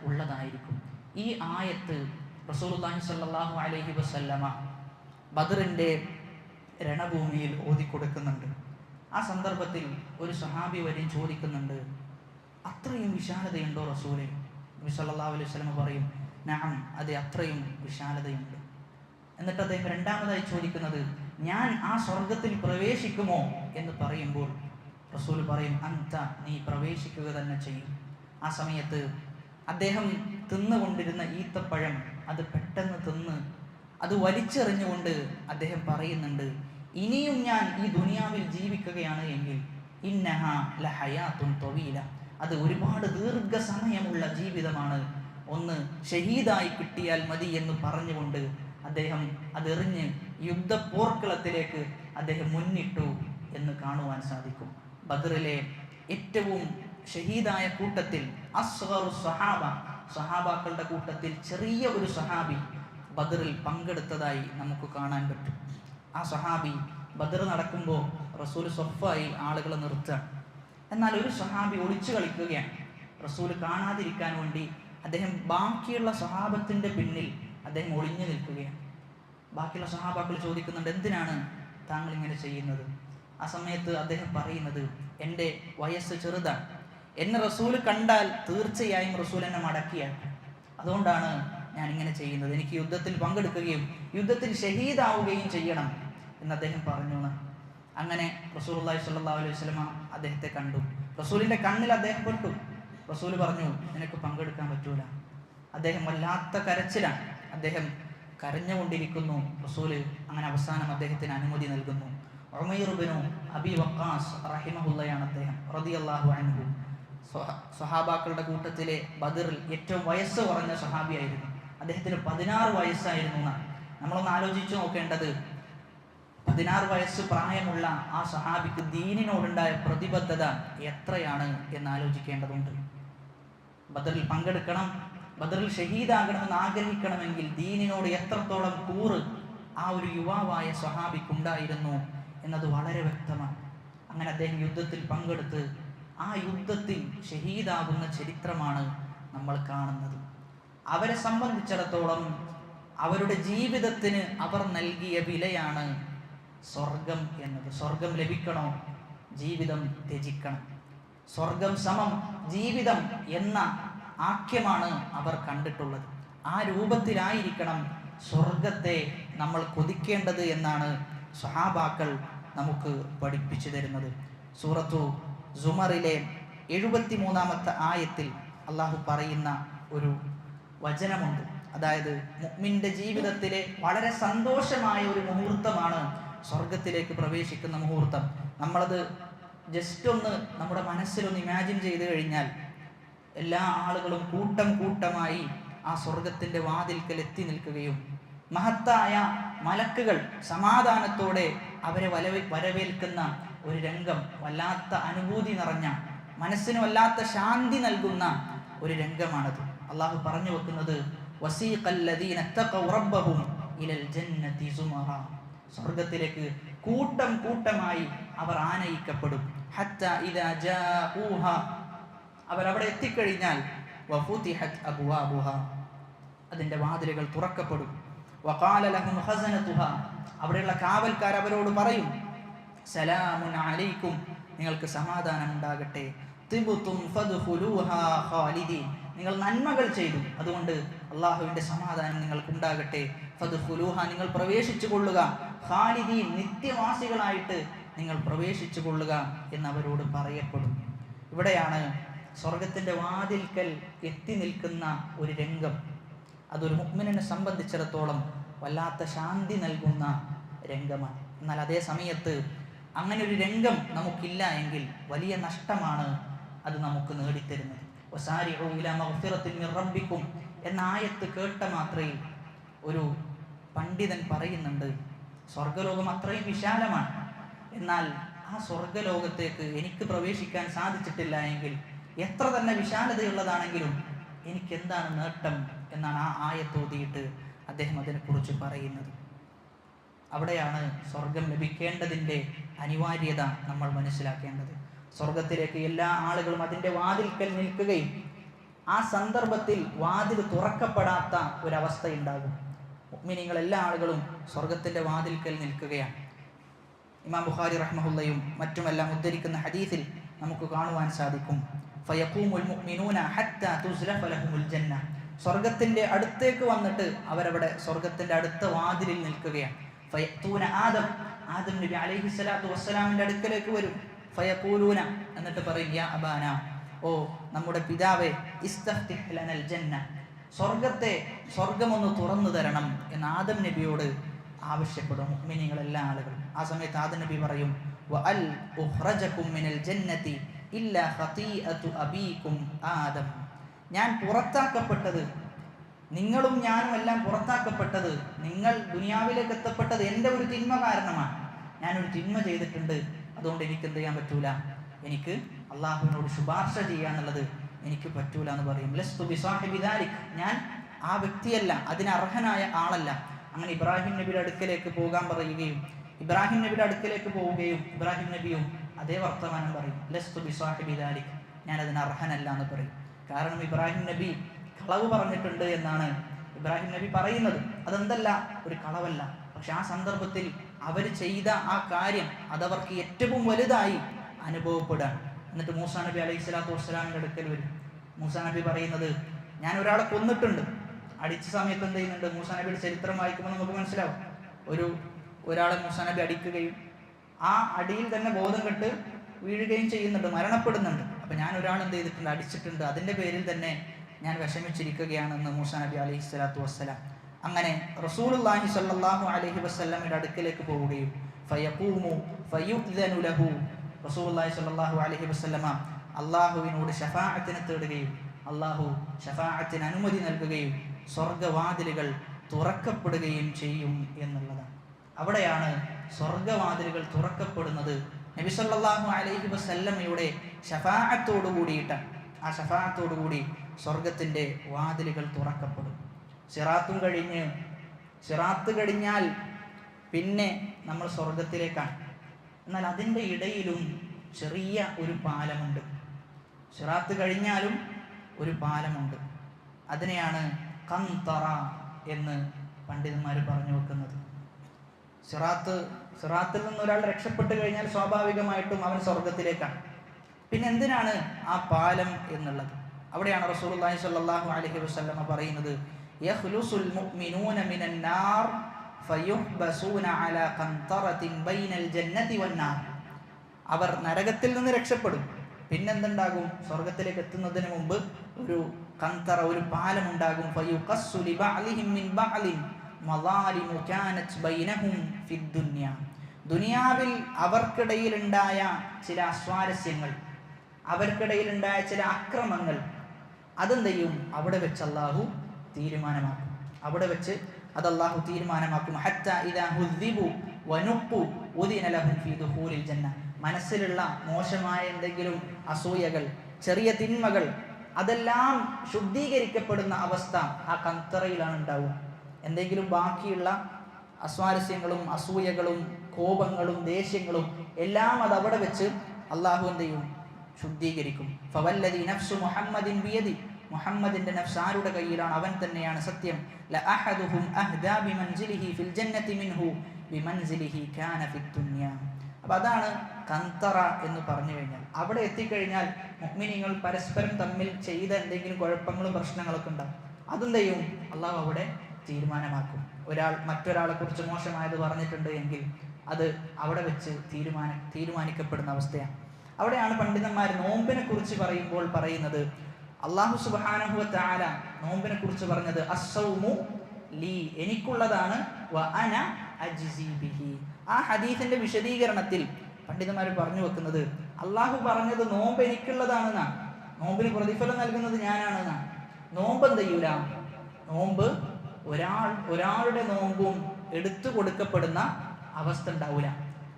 ഉള്ളതായിരിക്കും. ഈ ആയത്ത് റസൂലുള്ളാഹി സ്വല്ലല്ലാഹു അലൈഹി വസല്ലമ ബദറിന്റെ രണഭൂമിയിൽ ഓതിക്കൊടുക്കുന്നുണ്ട്. ആ സന്ദർഭത്തിൽ ഒരു സ്വഹാബി വരെയും ചോദിക്കുന്നുണ്ട്, അത്രയും വിശാലതയുണ്ടോ റസൂലേ? നബി സല്ലല്ലാഹു അലൈഹി വസല്ലമ പറയും, നഅം, അതെ, അത്രയും വിശാലതയുണ്ട്. എന്നിട്ട് അദ്ദേഹം രണ്ടാമതായി ചോദിക്കുന്നത്, ഞാൻ ആ സ്വർഗത്തിൽ പ്രവേശിക്കുമോ എന്ന് പറയുമ്പോൾ റസൂൽ പറയും, അന്ത, നീ പ്രവേശിക്കുക തന്നെ ചെയ്യും. ആ സമയത്ത് അദ്ദേഹം തിന്നുകൊണ്ടിരുന്ന ഈത്തപ്പഴം അത് പെട്ടെന്ന് തിന്ന് അത് വലിച്ചെറിഞ്ഞുകൊണ്ട് അദ്ദേഹം പറയുന്നുണ്ട്, ഇനിയും ഞാൻ ഈ ദുനിയാവിൽ ജീവിക്കുകയാണ് എങ്കിൽ ഇന്നഹ ലഹയാത്തുൻ ത്വവീല, അത് ഒരുപാട് ദീർഘസമയമുള്ള ജീവിതമാണ്, ഒന്ന് ഷഹീദായി കിട്ടിയാൽ മതി എന്ന് പറഞ്ഞുകൊണ്ട് അദ്ദേഹം അതെറിഞ്ഞ് യുദ്ധപോർക്കളത്തിലേക്ക് അദ്ദേഹം മുന്നിട്ടു എന്ന് കാണുവാൻ സാധിക്കും. ബദറിലെ ഏറ്റവും ഷഹീദായ കൂട്ടത്തിൽ സഹാബാക്കളുടെ കൂട്ടത്തിൽ ചെറിയ ഒരു സഹാബി ബദറിൽ പങ്കെടുത്തതായി നമുക്ക് കാണാൻ പറ്റും. ആ സഹാബി ബദർ നടക്കുമ്പോൾ റസൂൽ സ്വഫായി ആളുകളെ നിർത്തുക. എന്നാൽ ഒരു സഹാബി ഒളിച്ചു കളിക്കുകയാണ്. റസൂൽ കാണാതിരിക്കാൻ വേണ്ടി അദ്ദേഹം ബാക്കിയുള്ള സഹാബത്തിന്റെ പിന്നിൽ അദ്ദേഹം ഒളിഞ്ഞു നിൽക്കുകയാണ്. ബാക്കിയുള്ള സഹാബാക്കൾ ചോദിക്കുന്നുണ്ട്, എന്തിനാണ് താങ്കൾ ഇങ്ങനെ ചെയ്യുന്നത്? ആ സമയത്ത് അദ്ദേഹം പറയുന്നത്, എൻ്റെ വയസ്സ് ചെറുതാണ്, എന്നെ റസൂൽ കണ്ടാൽ തീർച്ചയായും റസൂൽ എന്നെ മടക്കിയാക്കും, അതുകൊണ്ടാണ് ഞാൻ ഇങ്ങനെ ചെയ്യുന്നത്. എനിക്ക് യുദ്ധത്തിൽ പങ്കെടുക്കുകയും യുദ്ധത്തിൽ ഷഹീദാവുകയും ചെയ്യണം എന്ന് അദ്ദേഹം പറഞ്ഞു. അങ്ങനെ റസൂലുള്ളാഹി സ്വല്ലല്ലാഹു അലൈഹി വസല്ലമ അദ്ദേഹത്തെ കണ്ടു. റസൂലിന്റെ കണ്ണിൽ അദ്ദേഹം പെട്ടു. റസൂൽ പറഞ്ഞു, നിനക്ക് പങ്കെടുക്കാൻ പറ്റൂല. അദ്ദേഹം വല്ലാത്ത കരച്ചിലാണ്, അദ്ദേഹം കരഞ്ഞുകൊണ്ടിരിക്കുന്നു. റസൂല് അങ്ങനെ അവസാനം അദ്ദേഹത്തിന് അനുമതി നൽകുന്നു. ഉമൈർ ഇബ്നു അബി വഖാസ് റഹിമഹുള്ളയാണ് അദ്ദേഹം റളിയല്ലാഹു അൻഹു. സ്വഹാബാക്കളുടെ കൂട്ടത്തിലെ ബദറിൽ ഏറ്റവും വയസ്സ് കുറഞ്ഞ സ്വഹാബിയായിരുന്നു. അദ്ദേഹത്തിന് 16 വയസ്സായിരുന്നു എന്നാണ്. നമ്മളൊന്ന് ആലോചിച്ചു നോക്കേണ്ടത്, 16 വയസ്സ് പ്രായമുള്ള ആ സ്വഹാബിക്ക് ദീനിനോടുണ്ടായ പ്രതിബദ്ധത എത്രയാണ് എന്ന് ആലോചിക്കേണ്ടതുണ്ട്. ബദറിൽ പങ്കെടുക്കണം, ബദറിൽ ഷഹീദാകണമെന്ന് ആഗ്രഹിക്കണമെങ്കിൽ ദീനിനോട് എത്രത്തോളം കൂറ് ആ ഒരു യുവാവായ സ്വഹാബിക്കുണ്ടായിരുന്നു എന്നത് വളരെ വ്യക്തമാണ്. അങ്ങനെ അദ്ദേഹം യുദ്ധത്തിൽ പങ്കെടുത്ത് ആ യുദ്ധത്തിൽ ഷഹീദാകുന്ന ചരിത്രമാണ് നമ്മൾ കാണുന്നത്. അവരെ സംബന്ധിച്ചിടത്തോളം അവരുടെ ജീവിതത്തിന് അവർ നൽകിയ വിലയാണ് സ്വർഗം എന്നത്. സ്വർഗം ലഭിക്കണോ, ജീവിതം ത്യജിക്കണം. സ്വർഗം സമം ജീവിതം എന്ന ആഖ്യമാണ് അവർ കണ്ടിട്ടുള്ളത്. ആ രൂപത്തിലായിരിക്കണം സ്വർഗത്തെ നമ്മൾ കൊതിക്കേണ്ടത് എന്നാണ് സ്വഹാബാക്കൾ നമുക്ക് പഠിപ്പിച്ചു തരുന്നത്. സൂറത്തു സുമറിലെ 73-ാമത്തെ ആയത്തിൽ അള്ളാഹു പറയുന്ന ഒരു വചനമുണ്ട്. അതായത് മുഅ്മിന്റെ ജീവിതത്തിലെ വളരെ സന്തോഷമായ ഒരു മുഹൂർത്തമാണ് സ്വർഗത്തിലേക്ക് പ്രവേശിക്കുന്ന മുഹൂർത്തം. നമ്മളത് ജസ്റ്റ് ഒന്ന് നമ്മുടെ മനസ്സിലൊന്ന് ഇമാജിൻ ചെയ്ത് കഴിഞ്ഞാൽ എല്ലാ ആളുകളും കൂട്ടം കൂട്ടമായി ആ സ്വർഗത്തിന്റെ വാതിൽക്കൽ എത്തി നിൽക്കുകയും മഹത്തായ മലക്കുകൾ സമാധാനത്തോടെ അവരെ വരവേൽക്കുന്ന ഒരു രംഗം, വല്ലാത്ത അനുഭൂതി നിറഞ്ഞ, മനസ്സിന് വല്ലാത്ത ശാന്തി നൽകുന്ന ഒരു രംഗമാണത്. അള്ളാഹു പറഞ്ഞു വെക്കുന്നത് വസീഖല്ലദീന തഖൗ റബ്ബഹും ഇലൽ ജന്നതി സുമറ, സ്വർഗത്തിലേക്ക് കൂട്ടം കൂട്ടമായി അവർ ആനയിക്കപ്പെടും. ഹത്താ ഇദാ ജാഊഹ, അവരവിടെ എത്തിക്കഴിഞ്ഞാൽ വഫുതിഹത് അബ്വാബുഹ, അതിന്റെ വാതിലുകൾ തുറക്കപ്പെടും. വഖാല ലഹും ഖസനതുഹ, അവിടെയുള്ള കാവൽക്കാർ അവരോട് പറയും സലാമുൻ അലൈക്കും, നിങ്ങൾക്ക് സമാധാനം ഉണ്ടാകട്ടെ. തിബ്തും ഫദ്ഖുലൂഹാ ഖാലിദീൻ, നിങ്ങൾ നന്മകൾ ചെയ്തു, അതുകൊണ്ട് അള്ളാഹുവിന്റെ സമാധാനം നിങ്ങൾക്ക് ഉണ്ടാകട്ടെ. ഫദ്ഖുലൂഹ, നിങ്ങൾ പ്രവേശിച്ചു കൊള്ളുക. ഖാലിദീൻ, നിത്യവാസികളായിട്ട് നിങ്ങൾ പ്രവേശിച്ചു കൊള്ളുക എന്നവരോട് പറയപ്പെടും. ഇവിടെയാണ് സ്വർഗത്തിന്റെ വാതിൽക്കൽ എത്തി നിൽക്കുന്ന ഒരു രംഗം. അതൊരു മുഅ്മിനിനെ സംബന്ധിച്ചിടത്തോളം വല്ലാത്ത ശാന്തി നൽകുന്ന രംഗമാണ്. എന്നാൽ അതേ സമയത്ത് അങ്ങനെ ഒരു രംഗം നമുക്കില്ല എങ്കിൽ വലിയ നഷ്ടമാണ് അത് നമുക്ക് നേടിത്തരുന്നത്. വസാരിഉ ഇലാ മഗ്ഫിറത്തിൻ മിർ റബ്ബിക്കും എന്ന ആയത്ത് കേട്ട മാത്രയിൽ ഒരു പണ്ഡിതൻ പറയുന്നുണ്ട്, സ്വർഗലോകം അത്രയും വിശാലമാണ്, എന്നാൽ ആ സ്വർഗലോകത്തേക്ക് എനിക്ക് പ്രവേശിക്കാൻ സാധിച്ചിട്ടില്ല എങ്കിൽ എത്ര തന്നെ വിശാലതയുള്ളതാണെങ്കിലും എനിക്ക് എന്താണ് നേട്ടം എന്നാണ് ആ ആയത്തോതിയിട്ട് അദ്ദേഹം അതിനെക്കുറിച്ച് പറയുന്നത്. അവിടെയാണ് സ്വർഗം ലഭിക്കേണ്ടതിൻ്റെ അനിവാര്യത നമ്മൾ മനസ്സിലാക്കേണ്ടത്. സ്വർഗത്തിലേക്ക് എല്ലാ ആളുകളും അതിൻ്റെ വാതിൽക്കൽ നിൽക്കുകയും ആ സന്ദർഭത്തിൽ വാതിൽ തുറക്കപ്പെടാത്ത ഒരവസ്ഥയുണ്ടാകും. മുഅ്മിനീങ്ങൾ എല്ലാ ആളുകളും സ്വർഗത്തിൻ്റെ വാതിൽക്കൽ നിൽക്കുകയാണ്. ഇമാം ബുഖാരി റഹ്മഹുള്ളയും മറ്റുമെല്ലാം ഉദ്ധരിക്കുന്ന ഹദീസിൽ നമുക്ക് കാണുവാൻ സാധിക്കും, ഫയഖൂമുൽ മുഅ്മിനൂന ഹത്താ തുസ്ലഫ ലഹുമുൽ ജന്ന, സ്വർഗത്തിന്റെ അടുത്തേക്ക് വന്നിട്ട് അവരവിടെ സ്വർഗത്തിന്റെ അടുത്ത വാതിലിൽ നിൽക്കുകയാണ്. ഫയഖൂന ആദം, ആദം നബി അലൈഹിസ്സലാത്തു വസ്സലാമിന്റെ അടുക്കലേക്ക് വരും. ഫയഖൂലൂന, എന്നിട്ട് പറയും യാ അബാന, ഓ നമ്മുടെ പിതാവേ, ഇസ്തഫ്തിഹ് ലനൽ ജന്ന, സ്വർഗമൊന്ന് തുറന്നു തരണം എന്ന് ആദം നബിയോട് ആവശ്യപ്പെടും മുഅ്മിനീങ്ങൾ എല്ലാ ആളുകളും. ആ സമയത്ത് ആദം നബി പറയും വഅൽ ഉഖ്റജകും മിനൽ ജന്നതി ഇല്ലാ ഖതീഅതു അബീകും ആദം, ഞാൻ പുറത്താക്കപ്പെട്ടത്, നിങ്ങളും ഞാനും എല്ലാം പുറത്താക്കപ്പെട്ടത്, നിങ്ങൾ ദുനിയാവിലേക്ക് എത്തപ്പെട്ടത് എൻ്റെ ഒരു തിന്മ കാരണമാണ്. ഞാനൊരു തിന്മ ചെയ്തിട്ടുണ്ട്, അതുകൊണ്ട് എനിക്ക് എന്ത് ചെയ്യാൻ പറ്റൂല, എനിക്ക് അള്ളാഹുവിനോട് ശുപാർശ ചെയ്യാന്നുള്ളത് എനിക്ക് പറ്റൂല എന്ന് പറയും. ലസ്തു ബിസാഹിബി ദാലിക്, ഞാൻ ആ വ്യക്തിയല്ല, അതിനർഹനായ ആളല്ല. അങ്ങനെ ഇബ്രാഹിം നബിയുടെ അടുക്കലേക്ക് പോകാൻ പറയുകയും ഇബ്രാഹിം നബിയുടെ അടുക്കലേക്ക് പോവുകയും ഇബ്രാഹിം നബിയും അതേ വർത്തമാനം പറയും, ലസ്തു ബിസാഹിബി ദാലിക്, ഞാൻ അതിന് അർഹനല്ല എന്ന് പറയും. കാരണം ഇബ്രാഹിം നബി കളവ് പറഞ്ഞിട്ടുണ്ട് എന്നാണ് ഇബ്രാഹിം നബി പറയുന്നത്. അതെന്തല്ല, ഒരു കളവല്ല, പക്ഷെ ആ സന്ദർഭത്തിൽ അവർ ചെയ്ത ആ കാര്യം അതവർക്ക് ഏറ്റവും വലുതായി അനുഭവപ്പെടാൻ. എന്നിട്ട് മൂസാ നബി അലൈഹി സ്വലാത്തു വസ്സലാമിൻ്റെ അടുക്കൽ വരും. മൂസാ നബി പറയുന്നത്, ഞാൻ ഒരാളെ കൊന്നിട്ടുണ്ട്. അടിച്ച സമയത്ത് എന്ത് ചെയ്യുന്നുണ്ട്, മൂസാ നബിയുടെ ചരിത്രം വായിക്കുമ്പോൾ നമുക്ക് മനസ്സിലാവും. ഒരാളെ മൂസാ നബി അടിക്കുകയും ആ അടിയിൽ തന്നെ ബോധം കെട്ട് വീഴുകയും ചെയ്യുന്നുണ്ട്, മരണപ്പെടുന്നുണ്ട്. അപ്പം ഞാൻ ഒരാൾ എന്ത് ചെയ്തിട്ടുണ്ട്, അടിച്ചിട്ടുണ്ട്, അതിൻ്റെ പേരിൽ തന്നെ ഞാൻ വിഷമിച്ചിരിക്കുകയാണെന്ന് മൂസാ നബി അലൈഹി സ്വലാത്തു വസ്സലാം. അങ്ങനെ റസൂലുള്ളാഹി സ്വല്ലല്ലാഹു അലൈഹി വസല്ലമയുടെ അടുക്കലേക്ക് പോവുകയും ഫയഖൂമു ഫയുദ്ദനു ലഹു. റസൂലുള്ളാഹി സ്വല്ലല്ലാഹു അലൈഹി വസല്ലമ അല്ലാഹുവിനോട് ശഫാഅത്തിനെ തേടുകയും അല്ലാഹു ശഫാഅത്തിന് അനുമതി നൽകുകയും സ്വർഗ്ഗവാതിലുകൾ തുറക്കപ്പെടുകയും ചെയ്യും എന്നുള്ളതാണ്. അവിടെയാണ് സ്വർഗ്ഗവാതിലുകൾ തുറക്കപ്പെടുന്നത് നബി സല്ലല്ലാഹു അലൈഹി വസല്ലമയുടെ ശഫാഅത്തോട് കൂടിയിട്ടാണ്. ആ ശഫാഅത്തോടു കൂടി സ്വർഗത്തിൻ്റെ വാതിലുകൾ തുറക്കപ്പെടും. സിറാത്ത് കഴിഞ്ഞാൽ പിന്നെ നമ്മൾ സ്വർഗത്തിലേക്കാണ്. എന്നാൽ അതിൻ്റെ ഇടയിലും ചെറിയ ഒരു പാലമുണ്ട്. സിറാത്ത് കഴിഞ്ഞാലും ഒരു പാലമുണ്ട്. അതിനെയാണ് ഖന്തറ എന്ന് പണ്ഡിതന്മാർ പറഞ്ഞു വെക്കുന്നത്. സിറാത്തിൽ നിന്ന് ഒരാൾ രക്ഷപ്പെട്ടു കഴിഞ്ഞാൽ സ്വാഭാവികമായിട്ടും അവൻ സ്വർഗത്തിലേക്കാണ്. പിന്നെ എന്തിനാണ് ആ പാലം എന്നുള്ളത്? അവിടെയാണ് റസൂലുള്ളാഹി സ്വല്ലല്ലാഹു അലൈഹി വസല്ലമ പറയുന്നത്, യഖ്ലുസുൽ മുഅ്മിനൂന മിനൻ നാർ ഫയുഹ്ബസൂന അലാ ഖന്തറത്തിൻ ബൈനൽ ജന്നതി വന്നാർ. അവർ നരകത്തിൽ നിന്ന് രക്ഷപ്പെടും. പിന്നെന്തുണ്ടാകും? സ്വർഗത്തിലേക്ക് എത്തുന്നതിന് മുമ്പ് ഒരു ഖന്തറ, ഒരു പാലം ഉണ്ടാകും. ഫയുഖസ്സു ലിബഅലിഹിം മിൻ ബഅലിൻ മളാലിമു കാനത് ബൈനഹും ഫിദ് ദുനിയ. ദുനിയാവിൽ അവർക്കിടയിലുണ്ടായ ചില അസ്വാരസ്യങ്ങൾ, അവർക്കിടയിലുണ്ടായ ചില അക്രമങ്ങൾ, അതെന്ത് ചെയ്യും? അവിടെ വെച്ച് അല്ലാഹു തീരുമാനമാക്കും. അവിടെ വെച്ച് അത് അല്ലാഹു തീരുമാനമാക്കും. ഹത്താ ഇദാ ഹുദ്ദിബു വനുഖു ഉദിന ലഹും ഫീ ദുഖൂലിൽ ജന്ന. മനസ്സിലുള്ള മോശമായ എന്തെങ്കിലും അസൂയകൾ, ചെറിയ തിന്മകൾ, അതെല്ലാം ശുദ്ധീകരിക്കപ്പെടുന്ന അവസ്ഥ ആ ഖന്തറയിലാണ് ഉണ്ടാവുക. എന്തെങ്കിലും ബാക്കിയുള്ള അസ്വാരസ്യങ്ങളും അസൂയകളും കോപങ്ങളും ദേഷ്യങ്ങളും എല്ലാം അത് അവിടെ വെച്ച് അല്ലാഹു എന്ത് ചെയ്യും? ശുദ്ധീകരിക്കും. ഫവല്ലദി നഫ്സു മുഹമ്മദിൻ ബിയദി. മുഹമ്മദിന്റെ നഫ്സ് ആരുടെ കയ്യിലാണ്? അവൻ തന്നെയാണ് സത്യം. ലഅഹദുഹും അഹ്ദാ ബിമൻസിലിഹി ഫിൽ ജന്നതി മിൻഹു ബിമൻസിലിഹി കാന ഫിദ് ദുനിയ. അപ്പോൾ അതാണ് ഖന്തറ എന്ന് പറഞ്ഞു കഴിഞ്ഞാൽ. അവിടെ എത്തിക്കഴിഞ്ഞാൽ മുഅ്മിനീങ്ങൾ പരസ്പരം തമ്മിൽ ചെയ്ത എന്തെങ്കിലും കുഴപ്പങ്ങളും പ്രശ്നങ്ങളൊക്കെ ഉണ്ടാകും. അതെന്ത് ചെയ്യും? അല്ലാഹു അവിടെ തീരുമാനമാക്കും. ഒരാൾ മറ്റൊരാളെ കുറിച്ച് മോശമായത് പറഞ്ഞിട്ടുണ്ട് എങ്കിൽ അത് അവിടെ വെച്ച് തീരുമാനിക്കപ്പെടുന്ന അവസ്ഥയാണ്. അവിടെയാണ് പണ്ഡിതന്മാർ നോമ്പിനെ കുറിച്ച് പറയുമ്പോൾ പറയുന്നത്, അല്ലാഹു സുബ്ഹാനഹു വ തആല നോമ്പിനെ കുറിച്ച് പറഞ്ഞത് അസ്സൗമു ലീ, എനിക്കുള്ളതാണ്, വ അന അജ്സി ബിഹി. ആ ഹദീസിന്റെ വിശദീകരണത്തിൽ പണ്ഡിതന്മാർ പറഞ്ഞു വെക്കുന്നത്, അല്ലാഹു പറഞ്ഞത് നോമ്പ് എനിക്കുള്ളതാണെന്നാണ്, നോമ്പിന് പ്രതിഫലം നൽകുന്നത് ഞാനാണെന്നാണ്. നോമ്പ് എന്ത് ചെയ്യൂല? നോമ്പ് ഒരാളുടെ നോമ്പും എടുത്തു കൊടുക്കപ്പെടുന്ന അവസ്ഥ ഉണ്ടാവില്ല.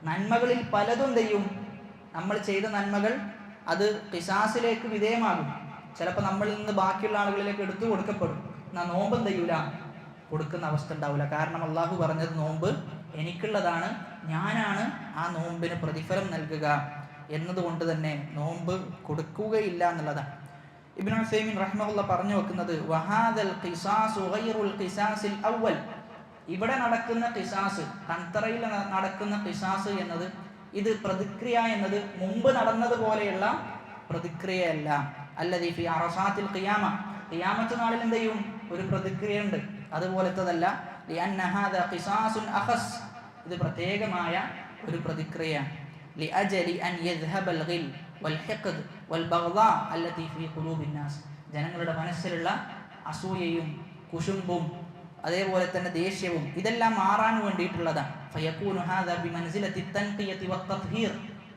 നന്മകളിൽ പലതും ചെയ്യും, നമ്മൾ ചെയ്ത നന്മകൾ അത് ഖിസാസിലേക്ക് വിധേയമാകും. ചിലപ്പോൾ നമ്മളിൽ നിന്ന് ബാക്കിയുള്ള ആളുകളിലേക്ക് എടുത്തു കൊടുക്കപ്പെടും. എന്നാൽ നോമ്പ് ചെയ്യൂല, കൊടുക്കുന്ന അവസ്ഥ ഉണ്ടാവില്ല. കാരണം അല്ലാഹു പറഞ്ഞത് നോമ്പ് എനിക്കുള്ളതാണ്, ഞാനാണ് ആ നോമ്പിന് പ്രതിഫലം നൽകുക എന്നതുകൊണ്ട് തന്നെ നോമ്പ് കൊടുക്കുകയില്ല എന്നുള്ളതാണ്. ഇബ്നു ഉസൈമീൻ റഹ്മഹുള്ള പറഞ്ഞു വെക്കുന്നത്, വഹാദൽ ഖിസാസു ഗൈറുൽ ഖിസാസിൽ അവ്വൽ. ഇവിടെ നടക്കുന്ന ഖിസാസ്, ഖന്തറയിൽ നടക്കുന്ന ഖിസാസ് എന്നത്, ഇത് പ്രതിക്രിയ എന്നത് മുമ്പ് നടന്നതുപോലെയുള്ള പ്രതിക്രിയയല്ല. അല്ലദീ ഫി അറസാത്തിൽ ഖിയാമ, ഖിയാമത്ത് നാളിൽ എന്ത് ചെയ്യും? ഒരു പ്രതിക്രിയയുണ്ട്, അതുപോലത്തതല്ല. ലിഅന്ന ഹാദാ ഖിസാസുൻ അഖസ്, ഇത് പ്രത്യേകമായ ഒരു പ്രതിക്രിയയാണ്. ലിഅജലി അൻ യദ്ഹബൽ ഗിൽ വൽ ഹിഖദ് വൽ ബഗ്ദാ അല്ലതി ഫീ ഖുലൂബിൻ നാസ്. ജനങ്ങളുടെ മനസ്സിലുള്ള അസൂയയും കുശുമ്പും അതേപോലെ തന്നെ ദേഷ്യവും ഇതെല്ലാം മാറാൻ വേണ്ടിയിട്ടുള്ളതാണ്. ഫയകൂനു ഹാദാ ബിമൻസിലത്തി തൻഖിയതി വത്തത്ഹീർ,